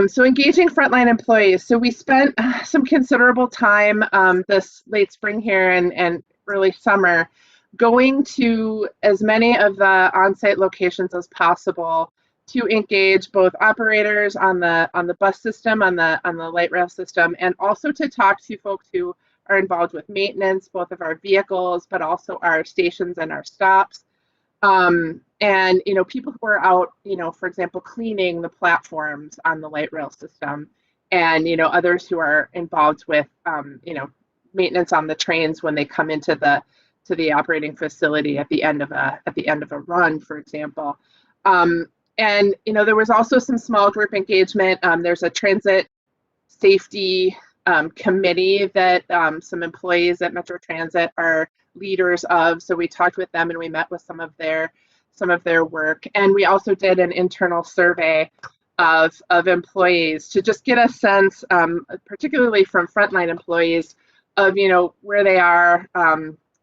So engaging frontline employees. So we spent some considerable time this late spring here and early summer going to as many of the on-site locations as possible to engage both operators on the bus system, on the light rail system, and also to talk to folks who are involved with maintenance, both of our vehicles, but also our stations and our stops. And people who are out, for example, cleaning the platforms on the light rail system, and others who are involved with maintenance on the trains when they come into the operating facility at the end of a run, for example. And there was also some small group engagement. There's a transit safety committee that some employees at Metro Transit are leaders of. So we talked with them and we met with some of their work. And we also did an internal survey of employees to just get a sense, particularly from frontline employees, of where they are,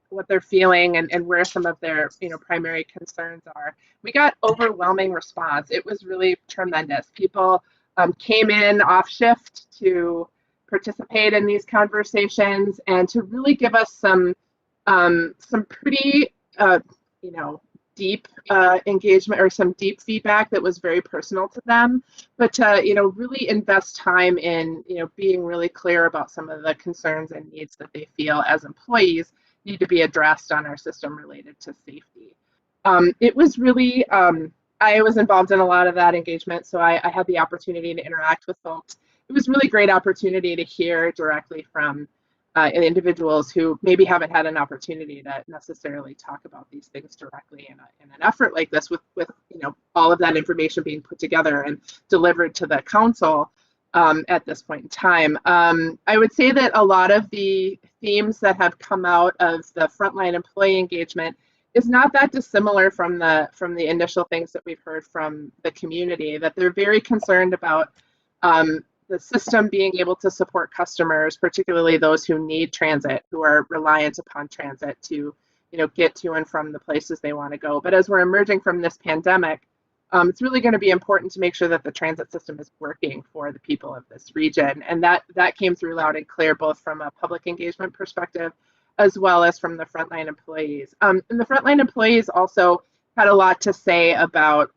what they're feeling, and where some of their primary concerns are. We got overwhelming response. It was really tremendous. People came in off shift to participate in these conversations and to really give us some pretty deep engagement, or some deep feedback that was very personal to them, but to really invest time in being really clear about some of the concerns and needs that they feel as employees need to be addressed on our system related to safety. It was really I was involved in a lot of that engagement, so I had the opportunity to interact with folks. It was really great opportunity to hear directly from individuals who maybe haven't had an opportunity to necessarily talk about these things directly in an effort like this, with all of that information being put together and delivered to the council at this point in time. I would say that a lot of the themes that have come out of the frontline employee engagement is not that dissimilar from the initial things that we've heard from the community, that they're very concerned about the system being able to support customers, particularly those who need transit, who are reliant upon transit to get to and from the places they want to go. But as we're emerging from this pandemic, it's really going to be important to make sure that the transit system is working for the people of this region. And that came through loud and clear, both from a public engagement perspective as well as from the frontline employees. And the frontline employees also had a lot to say about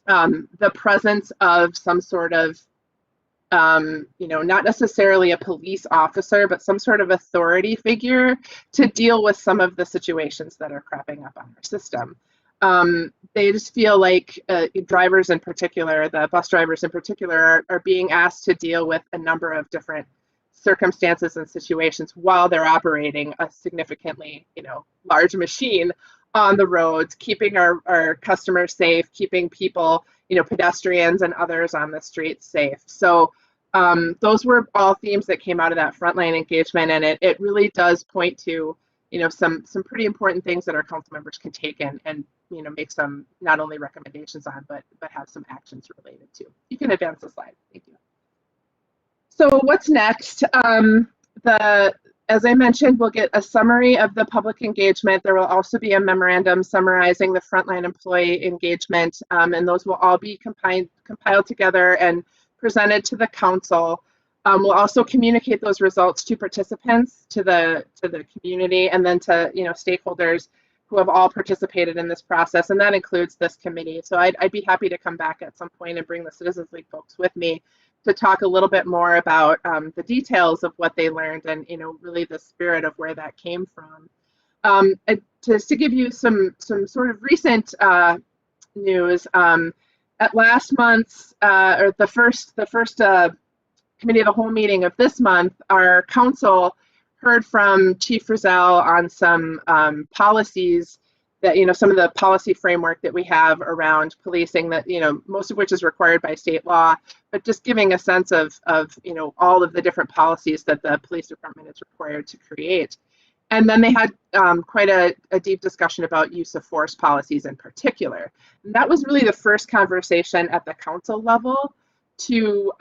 the presence of some sort of, not necessarily a police officer, but some sort of authority figure to deal with some of the situations that are cropping up on our system. They just feel like drivers in particular, the bus drivers in particular, are being asked to deal with a number of different circumstances and situations while they're operating a significantly, large machine on the roads, keeping our customers safe, keeping people, pedestrians and others on the streets safe. So those were all themes that came out of that frontline engagement, and it really does point to, some pretty important things that our council members can take and make some not only recommendations on, but have some actions related to. You can advance the slide. Thank you. So what's next? As I mentioned, we'll get a summary of the public engagement. There will also be a memorandum summarizing the frontline employee engagement, and those will all be compiled together and presented to the council. We'll also communicate those results to participants, to the community, and then to stakeholders who have all participated in this process, and that includes this committee. So I'd be happy to come back at some point and bring the Citizens League folks with me to talk a little bit more about the details of what they learned and really the spirit of where that came from. Just to give you some sort of recent news, at last month's or the first committee of the whole meeting of this month, our council heard from Chief Frizzell on some policies that, some of the policy framework that we have around policing that, most of which is required by state law, but just giving a sense of all of the different policies that the police department is required to create. And then they had quite a deep discussion about use of force policies in particular. And that was really the first conversation at the council level to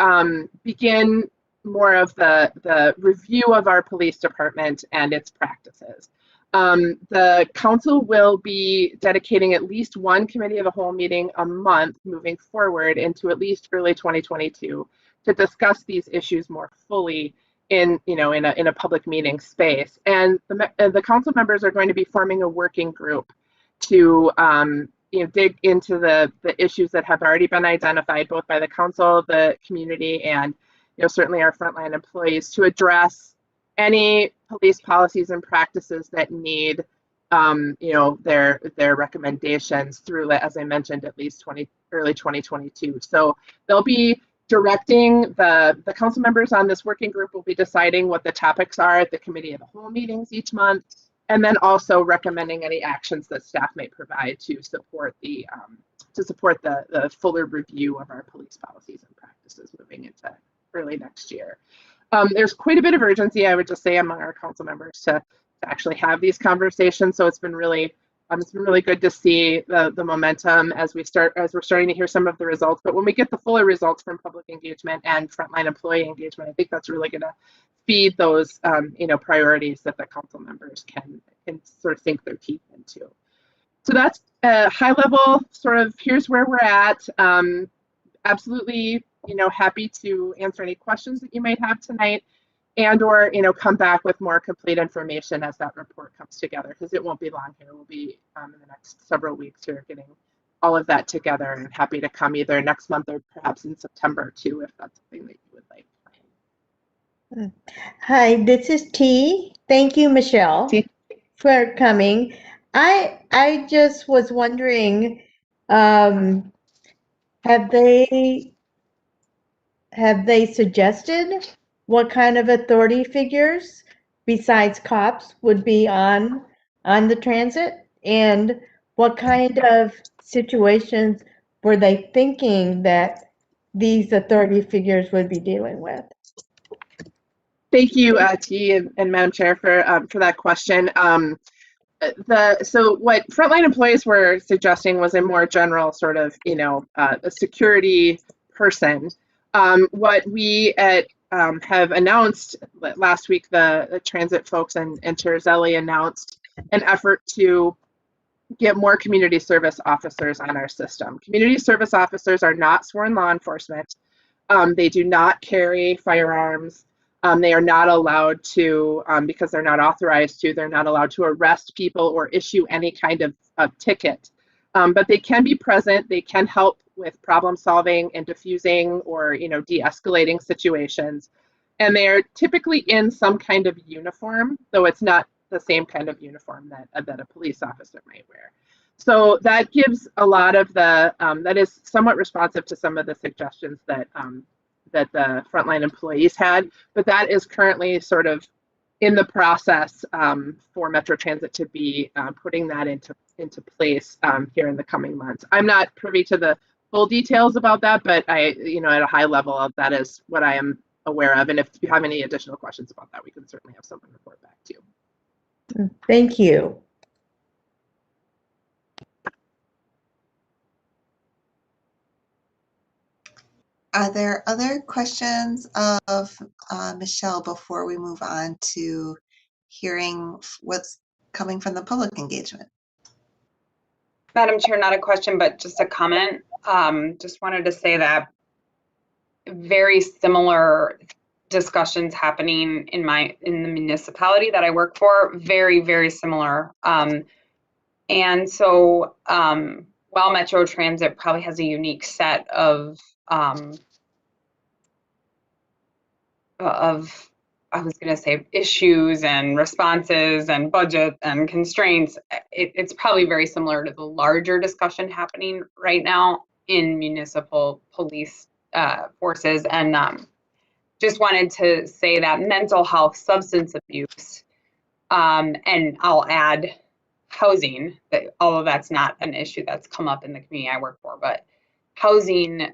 begin more of the review of our police department and its practices. The council will be dedicating at least one committee of the whole meeting a month moving forward into at least early 2022 to discuss these issues more fully in a public meeting space. And the council members are going to be forming a working group to dig into the issues that have already been identified both by the council, the community, and certainly our frontline employees to address any police policies and practices that need their recommendations through, as I mentioned, at least early 2022. So they'll be directing the council members on this working group will be deciding what the topics are at the committee of the whole meetings each month, and then also recommending any actions that staff may provide to support the fuller review of our police policies and practices moving into early next year. There's quite a bit of urgency, I would just say, among our council members to actually have these conversations. So it's been really good to see the momentum as we're starting to hear some of the results. But when we get the fuller results from public engagement and frontline employee engagement, I think that's really going to feed those priorities that the council members can sort of sink their teeth into. So that's a high level sort of here's where we're at. Absolutely, happy to answer any questions that you might have tonight, and or come back with more complete information as that report comes together, because it won't be long here. We'll be in the next several weeks here getting all of that together, and happy to come either next month or perhaps in September too, if that's something that you would like. Hi, this is T. Thank you, Michelle, for coming. I just was wondering, have they suggested what kind of authority figures besides cops would be on the transit, and what kind of situations were they thinking that these authority figures would be dealing with? Thank you, T and Madam Chair for that question. So what frontline employees were suggesting was a more general sort of a security person. What we have announced last week, the transit folks and Terzelli announced an effort to get more community service officers on our system. Community service officers are not sworn law enforcement. They do not carry firearms. They are not allowed to, because they're not authorized to, they're not allowed to arrest people or issue any kind of ticket. But they can be present. They can help with problem solving and diffusing or de-escalating situations. And they are typically in some kind of uniform, though it's not the same kind of uniform that a police officer might wear. So that gives a lot of the, that is somewhat responsive to some of the suggestions that the frontline employees had, but that is currently sort of in the process for Metro Transit to be putting that into place here in the coming months. I'm not privy to the full details about that, but at a high level, that is what I am aware of. And if you have any additional questions about that, we can certainly have someone report back to you. Thank you. Are there other questions of Michelle before we move on to hearing what's coming from the public engagement? Madam Chair, not a question, but just a comment. Just wanted to say that very similar discussions happening in the municipality that I work for, very, very similar. And so while Metro Transit probably has a unique set of I was going to say issues and responses and budget and constraints, it's probably very similar to the larger discussion happening right now in municipal police forces. And just wanted to say that mental health, substance abuse, and I'll add housing, that although that's not an issue that's come up in the community I work for, but housing,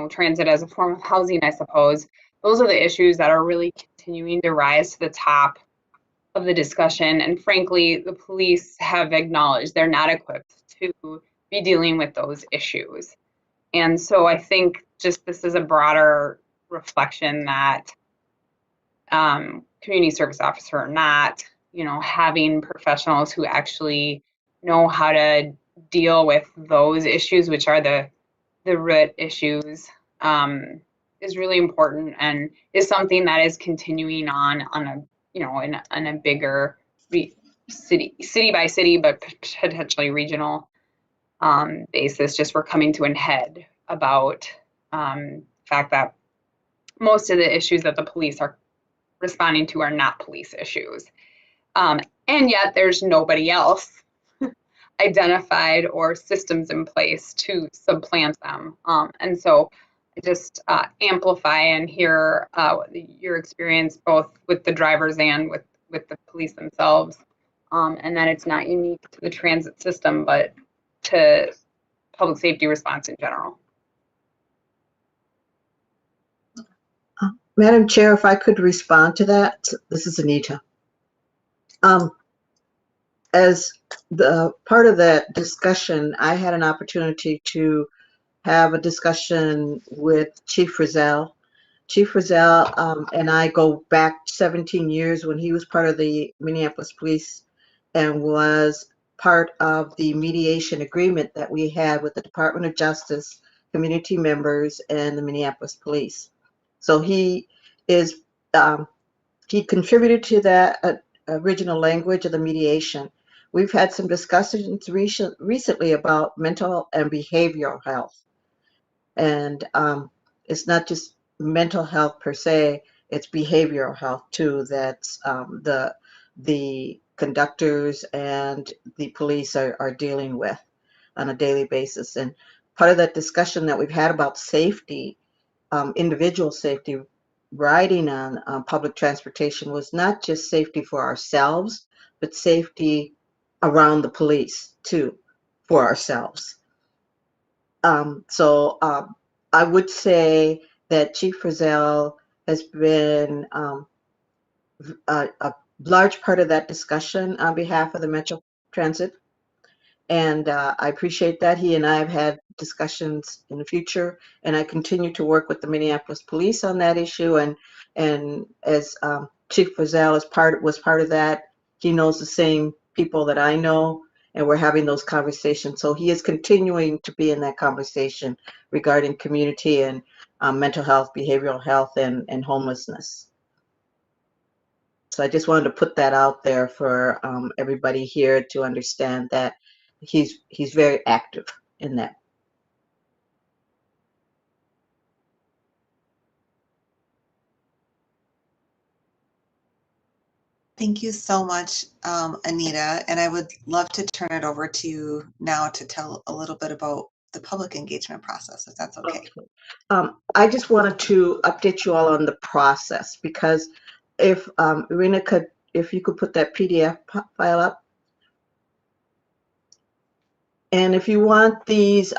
transit as a form of housing, I suppose, those are the issues that are really continuing to rise to the top of the discussion. And frankly, the police have acknowledged they're not equipped to be dealing with those issues. And so I think just this is a broader reflection that community service officer or not, having professionals who actually know how to deal with those issues, which are the root issues, is really important and is something that is continuing on a in a bigger city by city, but potentially regional basis just were coming to an head about the fact that most of the issues that the police are responding to are not police issues. And yet there's nobody else identified or systems in place to supplant them. And so just amplify and hear your experience both with the drivers and with the police themselves, and that it's not unique to the transit system, but to public safety response in general. Madam Chair, if I could respond to that, this is Anita. As the part of that discussion, I had an opportunity to have a discussion with Chief Frizzell. Chief Frizzell and I go back 17 years when he was part of the Minneapolis Police and was part of the mediation agreement that we had with the Department of Justice, community members, and the Minneapolis Police. So he is, he contributed to that original language of the mediation. We've had some discussions recently about mental and behavioral health. And it's not just mental health per se, it's behavioral health too, that's the conductors and the police are dealing with on a daily basis. And part of that discussion that we've had about safety, individual safety, riding on public transportation was not just safety for ourselves, but safety around the police too, for ourselves. So I would say that Chief Frizzell has been a large part of that discussion on behalf of the Metro Transit. And I appreciate that. He and I have had discussions in the future, and I continue to work with the Minneapolis Police on that issue. And as Chief Frizzell was part of that, he knows the same people that I know, and we're having those conversations. So he is continuing to be in that conversation regarding community and mental health, behavioral health, and homelessness. So I just wanted to put that out there for everybody here to understand that he's very active in that. Thank you so much, Anita. And I would love to turn it over to you now to tell a little bit about the public engagement process, if that's okay. I just wanted to update you all on the process, because if Irina could, if you could put that PDF file up. And if you want these,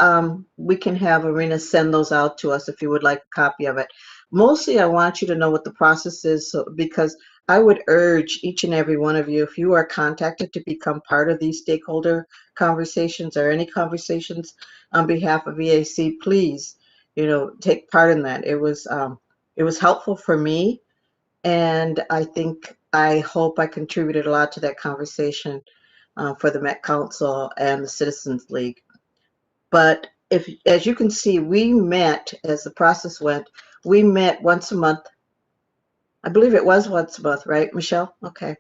we can have Irina send those out to us if you would like a copy of it. Mostly, I want you to know what the process is, so, because I would urge each and every one of you, if you are contacted, to become part of these stakeholder conversations or any conversations on behalf of EAC, please, take part in that. It was helpful for me, and I hope I contributed a lot to that conversation for the Met Council and the Citizens League. But as you can see, we met, as the process went, we met once a month. I believe it was once a month, right, Michelle? Okay.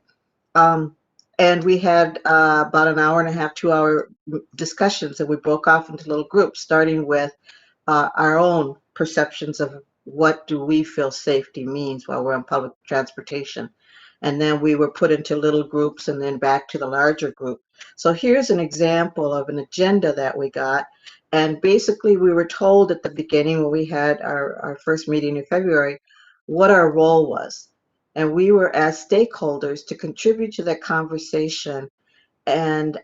And we had about an hour and a half, 2-hour discussions, and we broke off into little groups, starting with our own perceptions of what do we feel safety means while we're on public transportation. And then we were put into little groups and then back to the larger group. So here's an example of an agenda that we got. And basically we were told at the beginning when we had our first meeting in February, what our role was. And we were asked stakeholders to contribute to that conversation and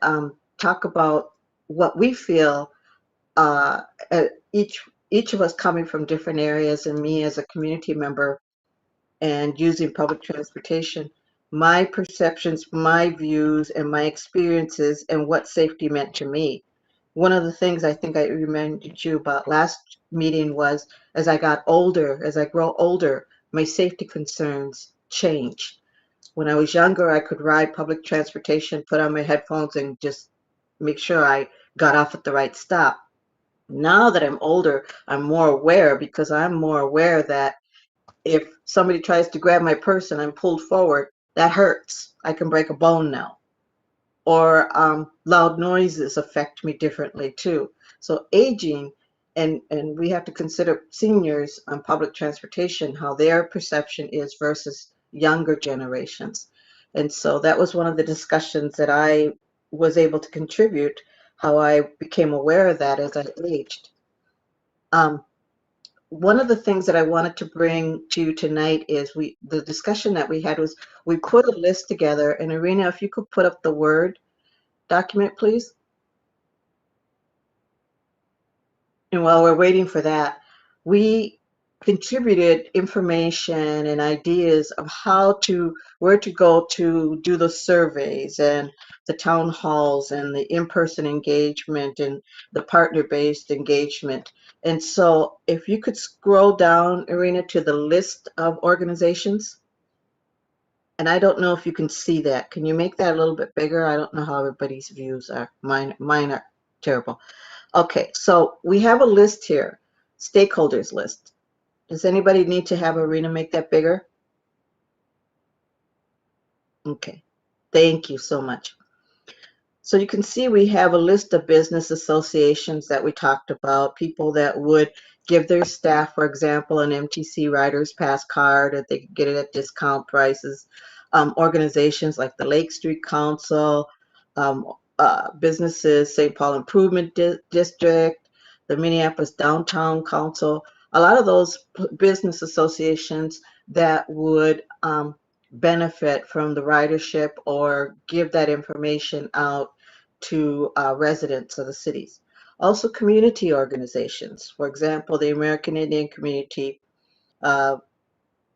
talk about what we feel, each of us coming from different areas, and me as a community member and using public transportation, my perceptions, my views, and my experiences, and what safety meant to me. One of the things I think I reminded you about last meeting was, as I got older, as I grow older, my safety concerns change. When I was younger, I could ride public transportation, put on my headphones, and just make sure I got off at the right stop. Now that I'm older, I'm more aware, because I'm more aware that if somebody tries to grab my purse and I'm pulled forward, that hurts. I can break a bone now. or loud noises affect me differently too. So aging, and we have to consider seniors on public transportation, how their perception is versus younger generations. And so that was one of the discussions that I was able to contribute, how I became aware of that as I aged. One of the things that I wanted to bring to you tonight is the discussion that we had was we put a list together, and Irina, if you could put up the Word document, please. And while we're waiting for that, we contributed information and ideas of where to go to do the surveys and the town halls and the in-person engagement and the partner-based engagement. And so if you could scroll down, Irina, to the list of organizations, and I don't know if you can see that. Can you make that a little bit bigger? I don't know how everybody's views are. Mine are terrible. Okay, so we have a list here, stakeholders list. Does anybody need to have Irina make that bigger? Okay, thank you so much. So you can see we have a list of business associations that we talked about, people that would give their staff, for example, an MTC Riders Pass card, if they could get it at discount prices. Organizations like the Lake Street Council, businesses, St. Paul Improvement District, the Minneapolis Downtown Council, a lot of those business associations that would benefit from the ridership or give that information out to residents of the cities. Also community organizations, for example, the American Indian Community, uh,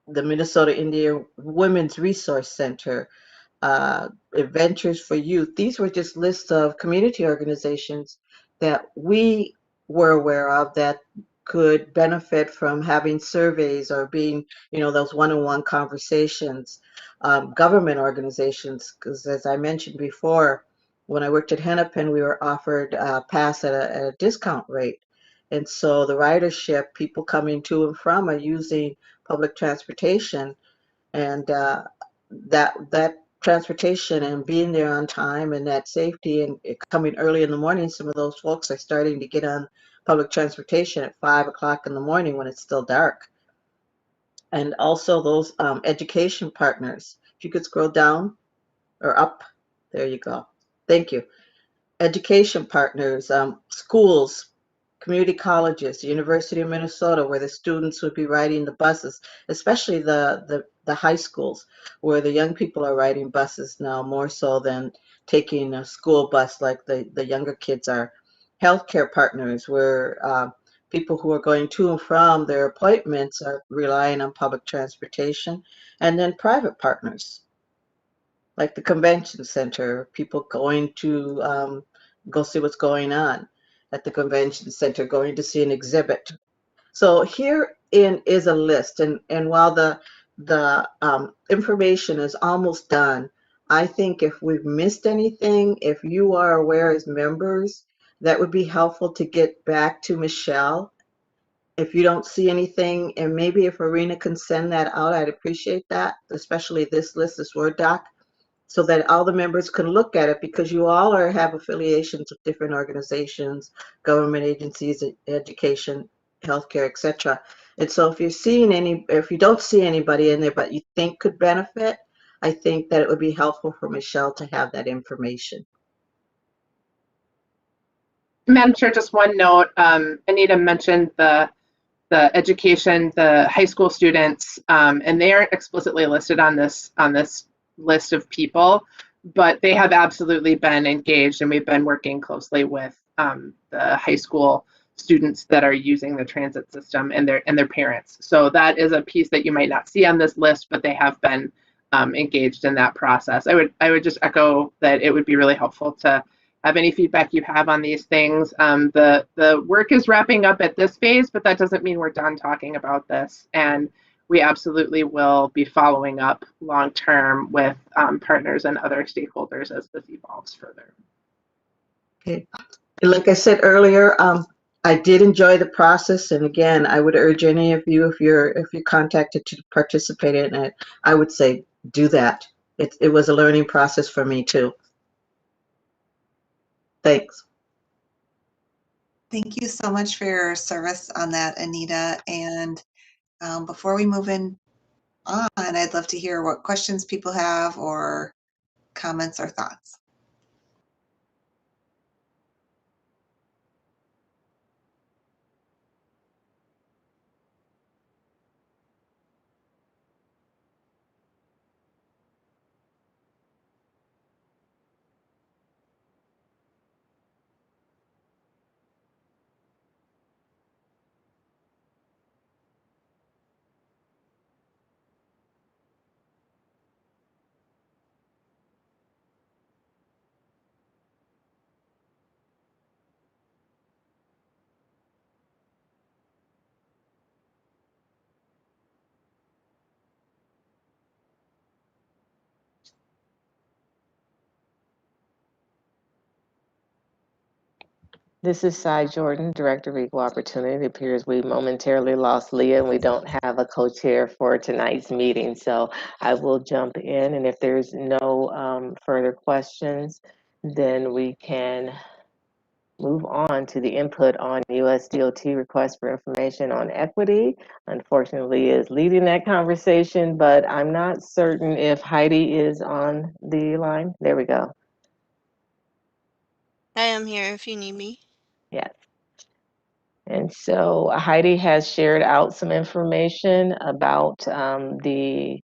the Minnesota Indian Women's Resource Center, Adventures for Youth. These were just lists of community organizations that we were aware of that could benefit from having surveys or being, those one-on-one conversations. Government organizations, because as I mentioned before, when I worked at Hennepin, we were offered a pass at a discount rate. And so the ridership, people coming to and from, are using public transportation, and that transportation and being there on time and that safety and it coming early in the morning, some of those folks are starting to get on public transportation at 5 o'clock in the morning when it's still dark. And also those education partners. If you could scroll down or up, there you go. Thank you. Education partners, schools, community colleges, the University of Minnesota, where the students would be riding the buses, especially the high schools, where the young people are riding buses now more so than taking a school bus like the younger kids are. Healthcare partners, where people who are going to and from their appointments are relying on public transportation. And then private partners, like the convention center, people going to go see what's going on at the convention center, going to see an exhibit. So herein is a list, and while the information is almost done, I think if we've missed anything, if you are aware as members, that would be helpful to get back to Michelle. If you don't see anything, and maybe if Irina can send that out, I'd appreciate that, especially this list, this Word doc, so that all the members can look at it, because you all have affiliations with different organizations, government agencies, education, healthcare, etc. And so if you don't see anybody in there but you think could benefit, I think that it would be helpful for Michelle to have that information. Madam Chair, just one note. Anita mentioned the education, the high school students, and they aren't explicitly listed on this list of people, but they have absolutely been engaged, and we've been working closely with the high school students that are using the transit system and their parents. So that is a piece that you might not see on this list, but they have been engaged in that process. I would just echo that it would be really helpful to have any feedback you have on these things. The work is wrapping up at this phase, but that doesn't mean we're done talking about this. And we absolutely will be following up long-term with partners and other stakeholders as this evolves further. Okay. Like I said earlier, I did enjoy the process, and again, I would urge any of you, if you're contacted to participate in it, I would say do that. It was a learning process for me too. Thanks. Thank you so much for your service on that, Anita. And before we move on, I'd love to hear what questions people have or comments or thoughts. This is Cy Jordan, Director of Equal Opportunity. It appears we momentarily lost Leah and we don't have a co-chair for tonight's meeting. So I will jump in, and if there's no further questions, then we can move on to the input on USDOT request for information on equity. Unfortunately, is leading that conversation, but I'm not certain if Heidi is on the line. There we go. I am here if you need me. Yes. And so Heidi has shared out some information about the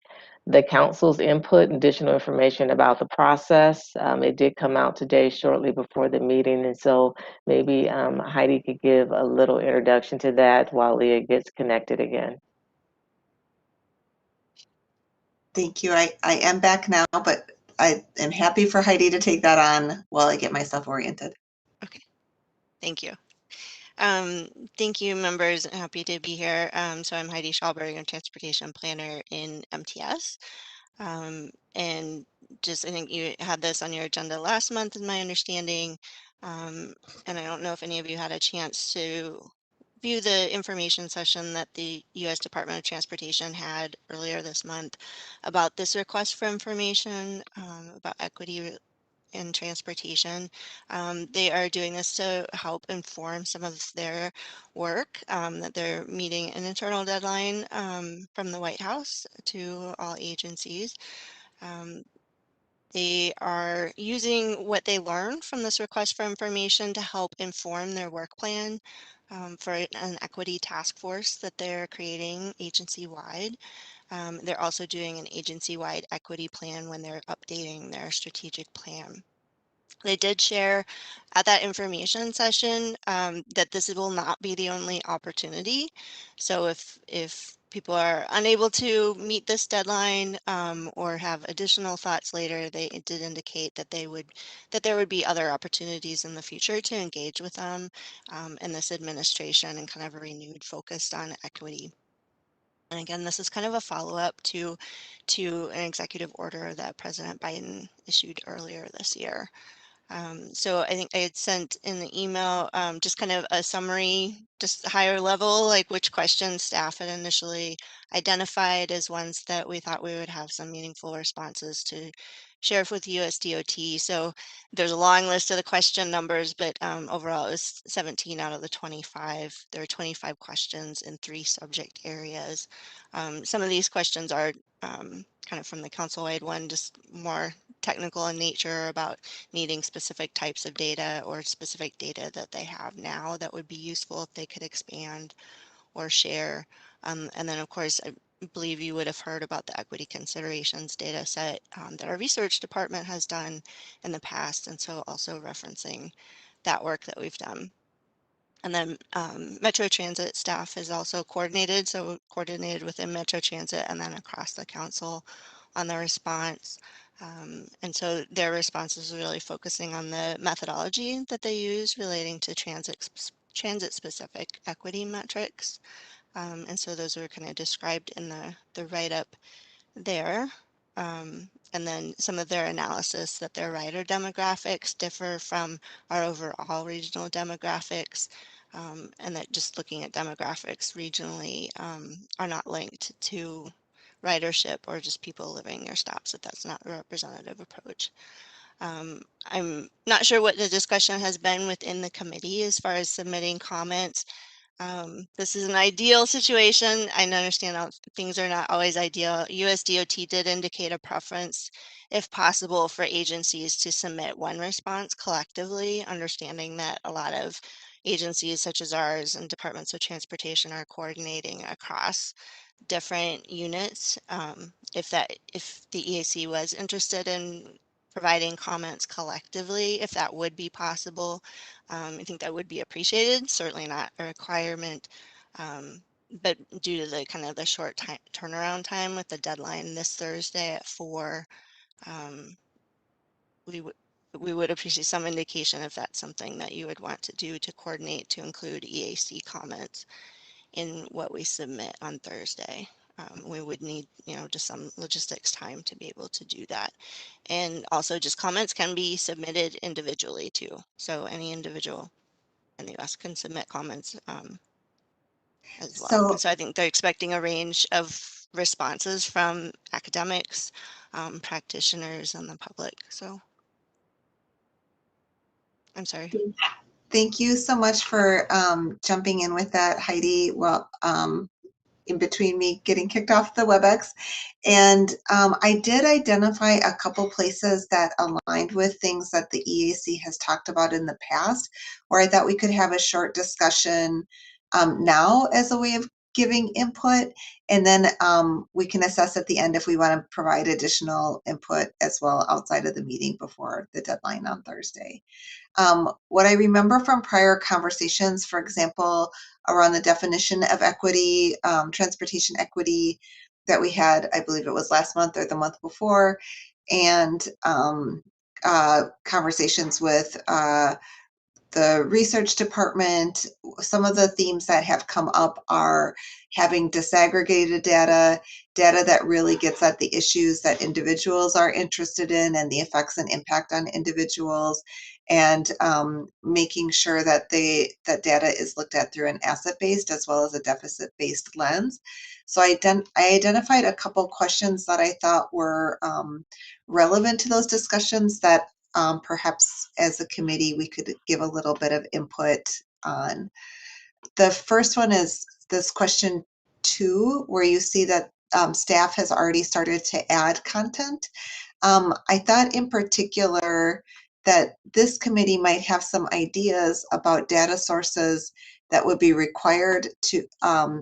council's input, additional information about the process. It did come out today shortly before the meeting, and so maybe Heidi could give a little introduction to that while Leah gets connected again. Thank you. I am back now, but I am happy for Heidi to take that on while I get myself oriented. Okay, thank you. Thank you, members. Happy to be here. So I'm Heidi Schallberg, I'm Transportation Planner in MTS. And just, I think you had this on your agenda last month, is my understanding. And I don't know if any of you had a chance to view the information session that the U.S. Department of Transportation had earlier this month about this request for information about equity in transportation. They are doing this to help inform some of their work, that they're meeting an internal deadline from the White House to all agencies. They are using what they learned from this request for information to help inform their work plan for an equity task force that they're creating agency-wide. They're also doing an agency-wide equity plan when they're updating their strategic plan. They did share at that information session that this will not be the only opportunity. So if people are unable to meet this deadline or have additional thoughts later, they did indicate that there would be other opportunities in the future to engage with them in this administration and kind of a renewed focus on equity. And again, this is kind of a follow-up to an executive order that President Biden issued earlier this year. So I think I had sent in the email just kind of a summary, just higher level, like which questions staff had initially identified as ones that we thought we would have some meaningful responses to share with USDOT. So there's a long list of the question numbers, but overall it was 17 out of the 25. There are 25 questions in 3 subject areas. Some of these questions are kind of from the council-wide one, just more technical in nature about needing specific types of data or specific data that they have now that would be useful if they could expand or share. And then of course, I believe you would have heard about the equity considerations data set that our research department has done in the past. And so also referencing that work that we've done. And then Metro Transit staff is also coordinated, so coordinated within Metro Transit and then across the council on the response. And so their response is really focusing on the methodology that they use relating to transit-specific equity metrics. And so those were kind of described in the write-up there. And then some of their analysis that their rider demographics differ from our overall regional demographics, and that just looking at demographics regionally are not linked to ridership or just people living near stops, that that's not a representative approach. I'm not sure what the discussion has been within the committee as far as submitting comments. This is an ideal situation. I understand things are not always ideal. USDOT did indicate a preference, if possible, for agencies to submit one response collectively, understanding that a lot of agencies such as ours and departments of transportation are coordinating across different units. If the EAC was interested in providing comments collectively, if that would be possible, I think that would be appreciated. Certainly not a requirement, but due to the kind of the short turnaround time with the deadline this Thursday at 4, we would appreciate some indication if that's something that you would want to do to coordinate to include EAC comments in what we submit on Thursday. We would need, just some logistics time to be able to do that. And also just comments can be submitted individually too. So any individual in the US can submit comments as well. So And so I think they're expecting a range of responses from academics, practitioners, and the public. So I'm sorry. thank you so much for jumping in with that, Heidi. Well, in between me getting kicked off the WebEx. And I did identify a couple places that aligned with things that the EAC has talked about in the past, where I thought we could have a short discussion now as a way of giving input. And then we can assess at the end if we want to provide additional input as well outside of the meeting before the deadline on Thursday. What I remember from prior conversations, for example, around the definition of equity, transportation equity that we had, I believe it was last month or the month before, and conversations with the research department. Some of the themes that have come up are having disaggregated data, data that really gets at the issues that individuals are interested in and the effects and impact on individuals, and making sure that that data is looked at through an asset-based as well as a deficit-based lens. So I identified a couple questions that I thought were relevant to those discussions that perhaps as a committee we could give a little bit of input on. The first one is this question 2, where you see that staff has already started to add content. I thought in particular that this committee might have some ideas about data sources that would be required to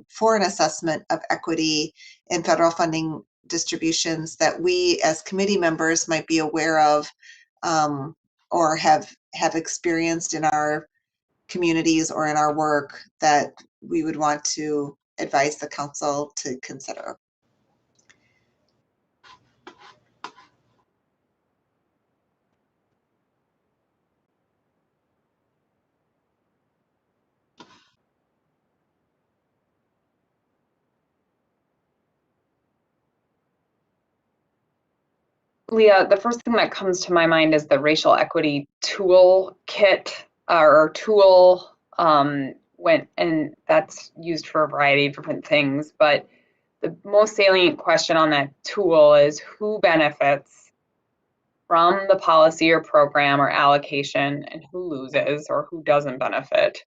for an assessment of equity in federal funding distributions that we as committee members might be aware of, or have experienced in our communities or in our work that we would want to advise the council to consider. Leah, the first thing that comes to my mind is the racial equity tool kit or tool, and that's used for a variety of different things. But the most salient question on that tool is who benefits from the policy or program or allocation and who loses or who doesn't benefit.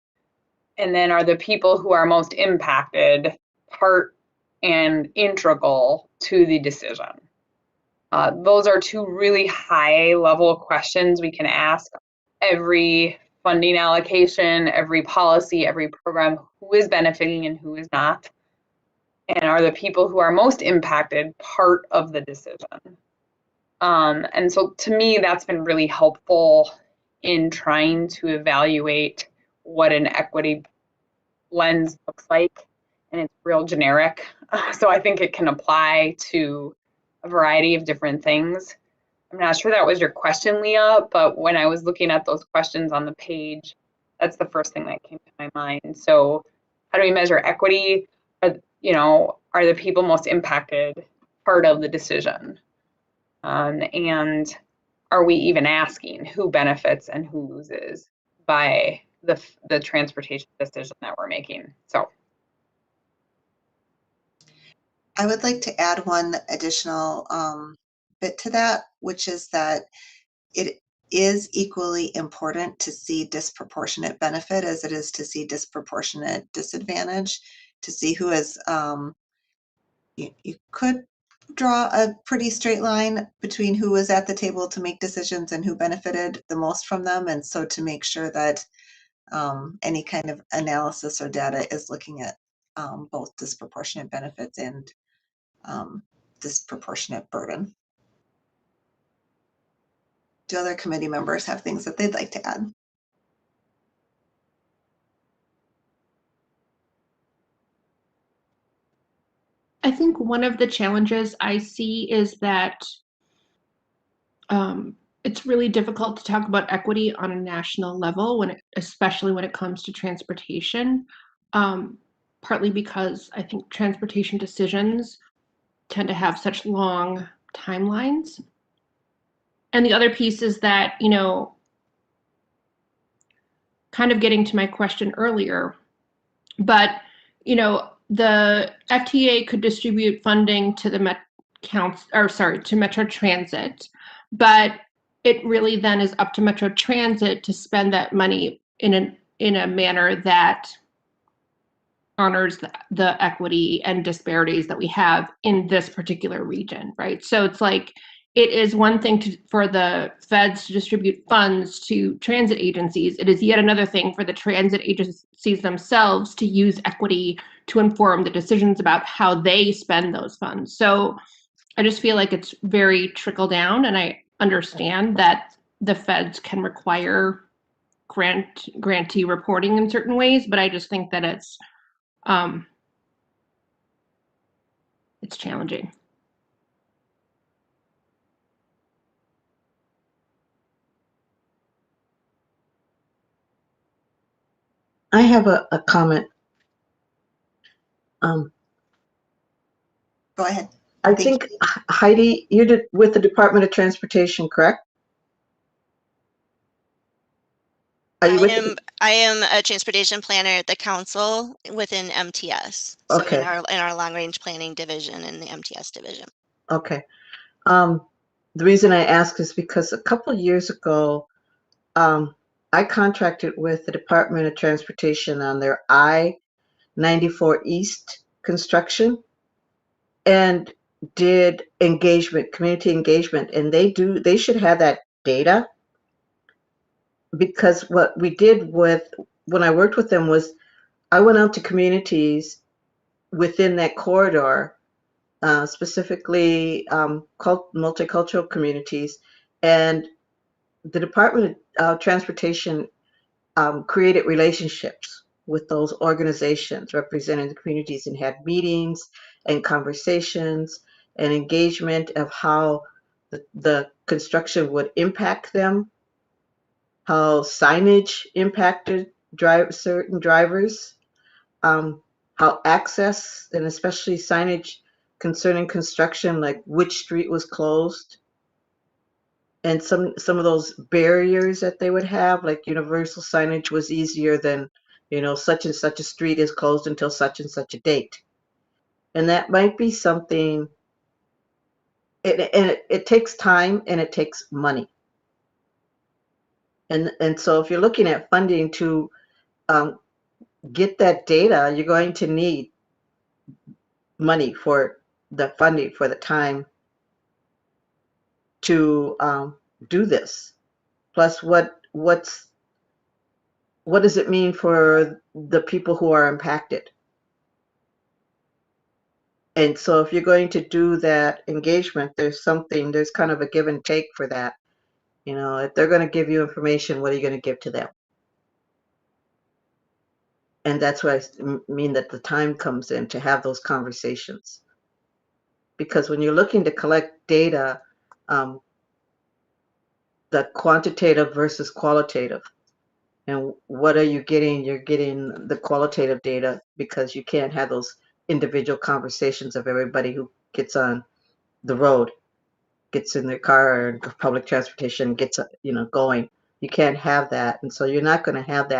And then are the people who are most impacted part and integral to the decision? Those are two really high level questions we can ask every funding allocation, every policy, every program, who is benefiting and who is not. And are the people who are most impacted part of the decision? And so to me, that's been really helpful in trying to evaluate what an equity lens looks like. And it's real generic. So I think it can apply to a variety of different things. I'm not sure that was your question, Leah, but when I was looking at those questions on the page, that's the first thing that came to my mind. So how do we measure equity? Are the people most impacted part of the decision? And are we even asking who benefits and who loses by the transportation decision that we're making? So I would like to add one additional bit to that, which is that it is equally important to see disproportionate benefit as it is to see disproportionate disadvantage, to see who is, you could draw a pretty straight line between who was at the table to make decisions and who benefited the most from them. And so to make sure that any kind of analysis or data is looking at both disproportionate benefits and disproportionate burden. Do other committee members have things that they'd like to add? I think one of the challenges I see is that it's really difficult to talk about equity on a national level, especially when it comes to transportation, partly because I think transportation decisions tend to have such long timelines. And the other piece is that, kind of getting to my question earlier, but, the FTA could distribute funding to the to Metro Transit, but it really then is up to Metro Transit to spend that money in a manner that honors the equity and disparities that we have in this particular region, right? So it's like, it is one thing for the feds to distribute funds to transit agencies. It is yet another thing for the transit agencies themselves to use equity to inform the decisions about how they spend those funds. So I just feel like it's very trickle down, and I understand that the feds can require grantee reporting in certain ways, but I just think that it's challenging. I have a comment. Go ahead. I think, Heidi, you're with the Department of Transportation, correct? Are you with I am a transportation planner at the council within MTS. So Okay. in our long range planning division in the MTS division. Okay. The reason I ask is because a couple of years ago, I contracted with the Department of Transportation on their I-94 East construction and did community engagement, and they should have that data, because what we did when I worked with them was I went out to communities within that corridor, specifically multicultural communities, and the Department of Transportation created relationships with those organizations representing the communities and had meetings and conversations and engagement of how the construction would impact them, how signage impacted certain drivers, how access, and especially signage concerning construction, like which street was closed, and some of those barriers that they would have, like universal signage was easier than, such and such a street is closed until such and such a date. And that might be something, it takes time and it takes money. And so if you're looking at funding to get that data, you're going to need money for the funding, for the time to do this. Plus, what does it mean for the people who are impacted? And so if you're going to do that engagement, there's kind of a give and take for that. If they're going to give you information, what are you going to give to them? And that's why I mean that the time comes in to have those conversations. Because when you're looking to collect data, the quantitative versus qualitative, and what are you getting? You're getting the qualitative data because you can't have those individual conversations of everybody who gets on the road, gets in their car or public transportation, gets going. You can't have that, and so you're not going to have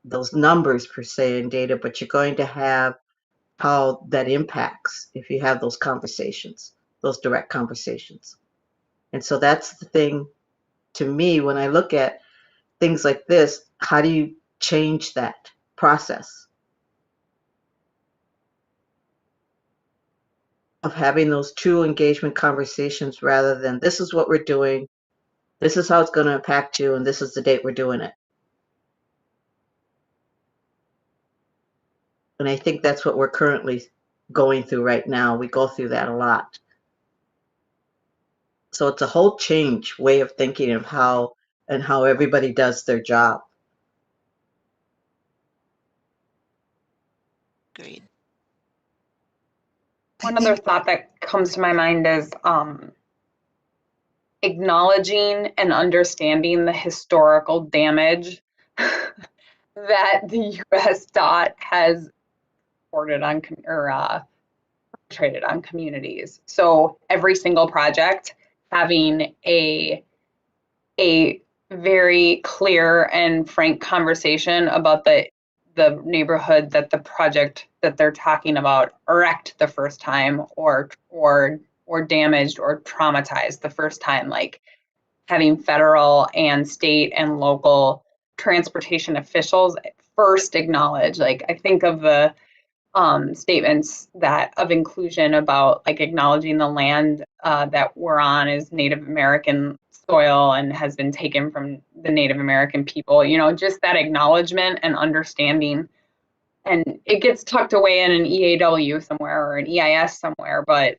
those numbers per se in data, but you're going to have how that impacts if you have those conversations, those direct conversations. And so that's the thing to me, when I look at things like this, how do you change that process of having those true engagement conversations rather than this is what we're doing, this is how it's going to impact you, and this is the date we're doing it. And I think that's what we're currently going through right now. We go through that a lot. So it's a whole change way of thinking of how everybody does their job. Agreed. One other thought that comes to my mind is acknowledging and understanding the historical damage that the U.S. DOT has reported on or traded on communities. So every single project having a very clear and frank conversation about the neighborhood that the project that they're talking about wrecked the first time or damaged or traumatized the first time, like having federal and state and local transportation officials first acknowledge. Like I think of the statements that of inclusion about like acknowledging the land that we're on is Native American soil and has been taken from the Native American people, you know, just that acknowledgement and understanding. And it gets tucked away in an EAW somewhere or an EIS somewhere, but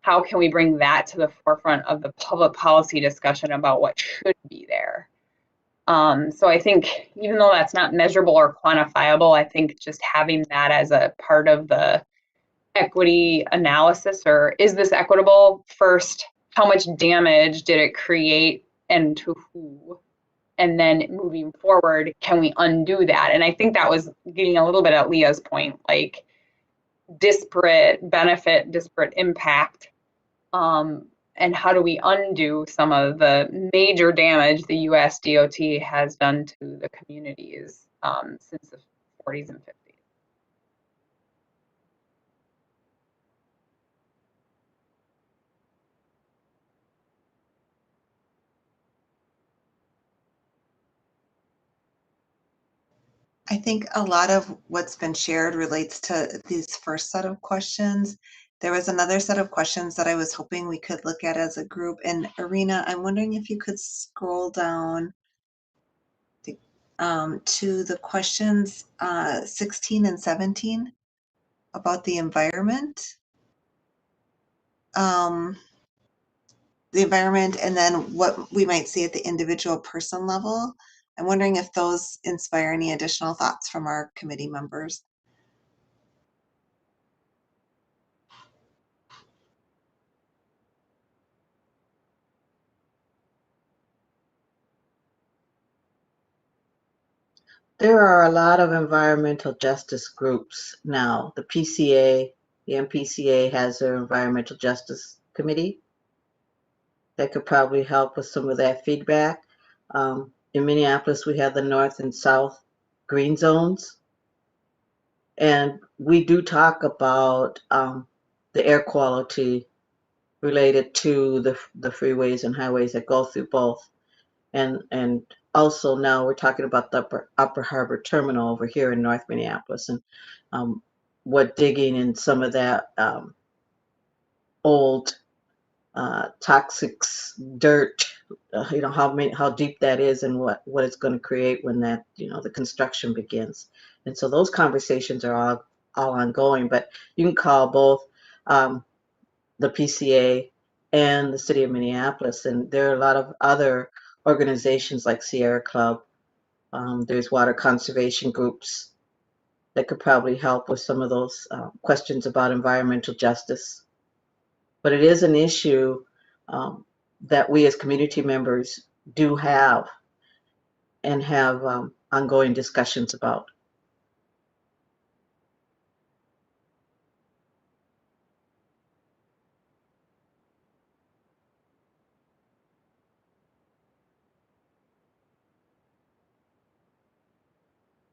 how can we bring that to the forefront of the public policy discussion about what should be there? So I think even though that's not measurable or quantifiable, I think just having that as a part of the equity analysis, or is this equitable? First, how much damage did it create and to who? And then moving forward, can we undo that? And I think that was getting a little bit at Leah's point, like disparate benefit, disparate impact. And how do we undo some of the major damage the US DOT has done to the communities since the 40s and 50s? I think a lot of what's been shared relates to these first set of questions. There was another set of questions that I was hoping we could look at as a group. And Irina, I'm wondering if you could scroll down to the questions 16 and 17 about the environment. The environment and then what we might see at the individual person level. I'm wondering if those inspire any additional thoughts from our committee members. There are a lot of environmental justice groups now. The PCA, the MPCA has their environmental justice committee that could probably help with some of that feedback. In Minneapolis, we have the North and South green zones. And we do talk about the air quality related to the freeways and highways that go through both. And also now we're talking about the Upper Harbor Terminal over here in North Minneapolis and what digging in some of that old toxic dirt, you know, how deep that is and what it's going to create when that, you know, the construction begins. And so those conversations are all ongoing, but you can call both the PCA and the city of Minneapolis. And there are a lot of other organizations like Sierra Club. There's water conservation groups that could probably help with some of those questions about environmental justice. But it is an issue that we as community members do have and have ongoing discussions about.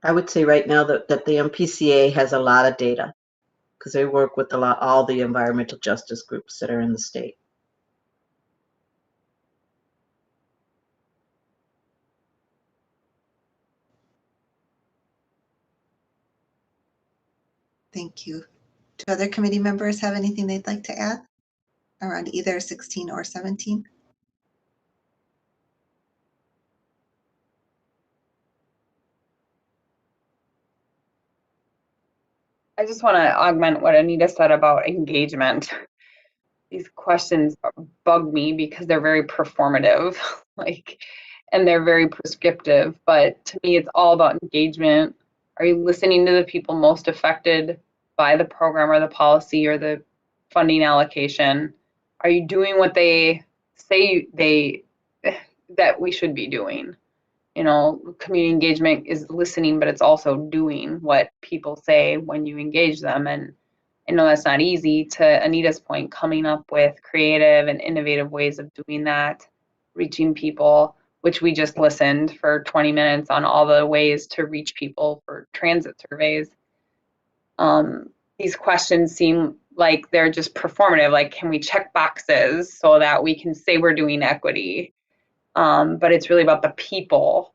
I would say right now that the MPCA has a lot of data because they work with all the environmental justice groups that are in the state. Thank you. Do other committee members have anything they'd like to add around either 16 or 17? I just want to augment what Anita said about engagement. These questions bug me because they're very performative, like, and they're very prescriptive. But to me, it's all about engagement. Are you listening to the people most affected by the program or the policy or the funding allocation? Are you doing what they say that we should be doing? You know, community engagement is listening, but it's also doing what people say when you engage them. And I know that's not easy, to Anita's point, coming up with creative and innovative ways of doing that, reaching people, which we just listened for 20 minutes on all the ways to reach people for transit surveys. These questions seem like they're just performative, like, can we check boxes so that we can say we're doing equity? But it's really about the people,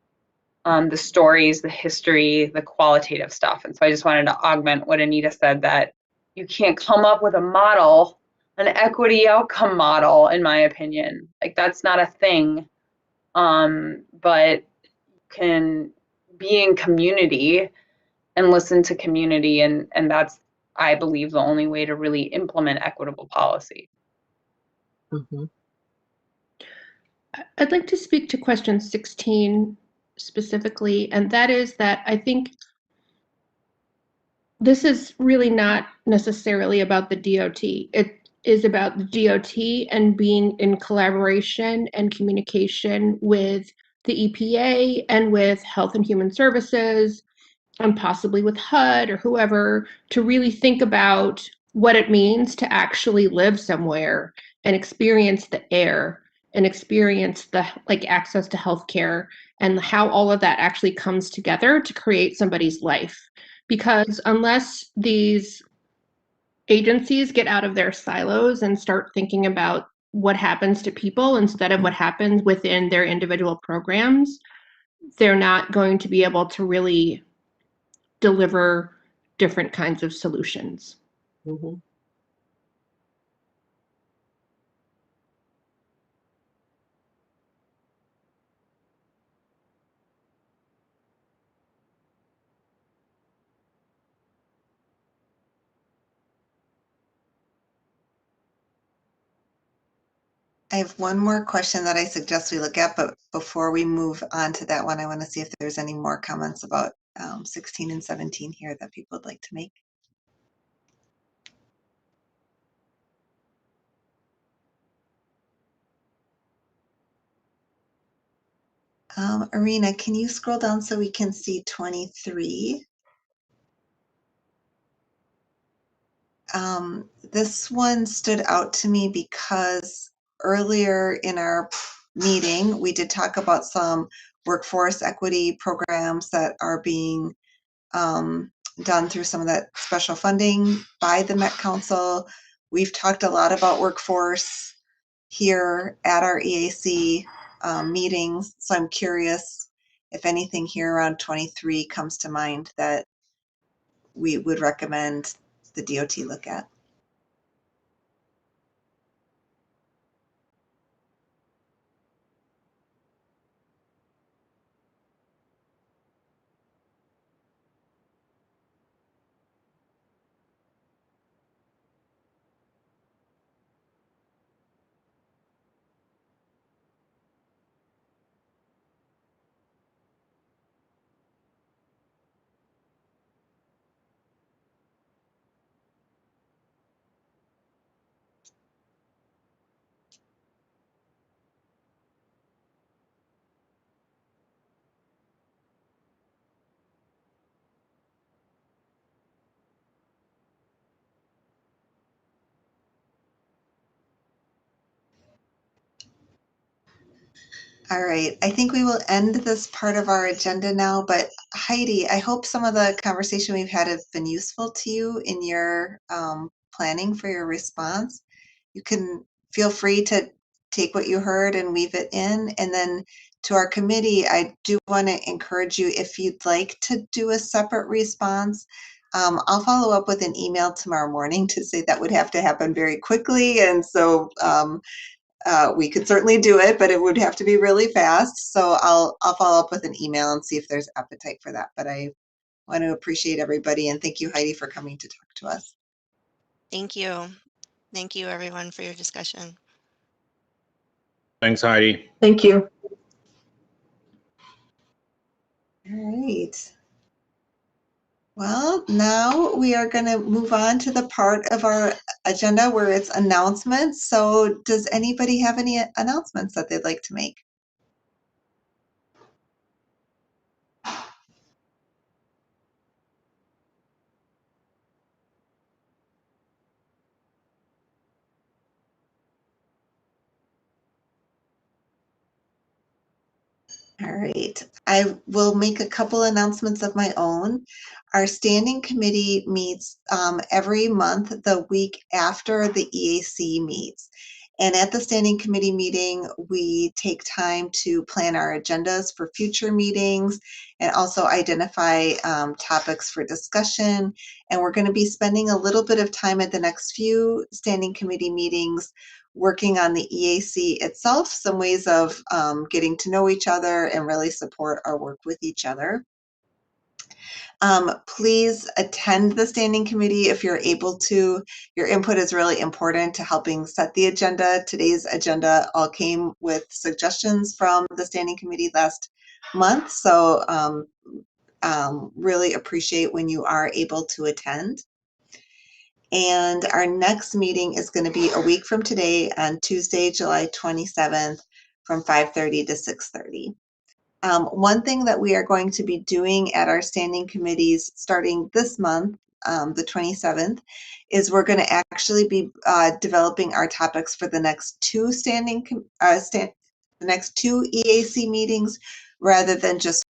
the stories, the history, the qualitative stuff. And so I just wanted to augment what Anita said, that you can't come up with a model, an equity outcome model, in my opinion. Like, that's not a thing. But can be in community and listen to community, and that's, I believe, the only way to really implement equitable policy. Mhm. I'd like to speak to question 16 specifically, and that is that I think this is really not necessarily about the DOT. It is about the DOT and being in collaboration and communication with the EPA and with Health and Human Services and possibly with HUD or whoever, to really think about what it means to actually live somewhere and experience the air and experience the like access to healthcare and how all of that actually comes together to create somebody's life. Because unless these agencies get out of their silos and start thinking about what happens to people instead of what happens within their individual programs, they're not going to be able to really deliver different kinds of solutions. Mhm. I have one more question that I suggest we look at, but before we move on to that one, I want to see if there's any more comments about 16 and 17 here that people would like to make. Arena, can you scroll down so we can see 23? This one stood out to me because earlier in our meeting, we did talk about some workforce equity programs that are being done through some of that special funding by the Met Council. We've talked a lot about workforce here at our EAC meetings, so I'm curious if anything here around 23 comes to mind that we would recommend the DOT look at. All right, I think we will end this part of our agenda now, but Heidi, I hope some of the conversation we've had have been useful to you in your planning for your response. You can feel free to take what you heard and weave it in. And then to our committee, I do want to encourage you, if you'd like to do a separate response, I'll follow up with an email tomorrow morning to say that would have to happen very quickly. And so we could certainly do it, but it would have to be really fast. So I'll follow up with an email and see if there's appetite for that. But I want to appreciate everybody and thank you, Heidi, for coming to talk to us. Thank you. Thank you, everyone, for your discussion. Thanks, Heidi. Thank you. All right. Well, now we are going to move on to the part of our agenda where it's announcements. So does anybody have any announcements that they'd like to make? All right, I will make a couple announcements of my own. Our standing committee meets every month the week after the EAC meets. And at the standing committee meeting, we take time to plan our agendas for future meetings and also identify topics for discussion. And we're going to be spending a little bit of time at the next few standing committee meetings working on the EAC itself, some ways of getting to know each other and really support our work with each other. Please attend the standing committee if you're able to. Your input is really important to helping set the agenda. Today's agenda all came with suggestions from the standing committee last month, so really appreciate when you are able to attend. And our next meeting is going to be a week from today on Tuesday, July 27th from 5:30 to 6:30. One thing that we are going to be doing at our standing committees starting this month, the 27th, is we're going to actually be developing our topics for the next two the next two EAC meetings rather than just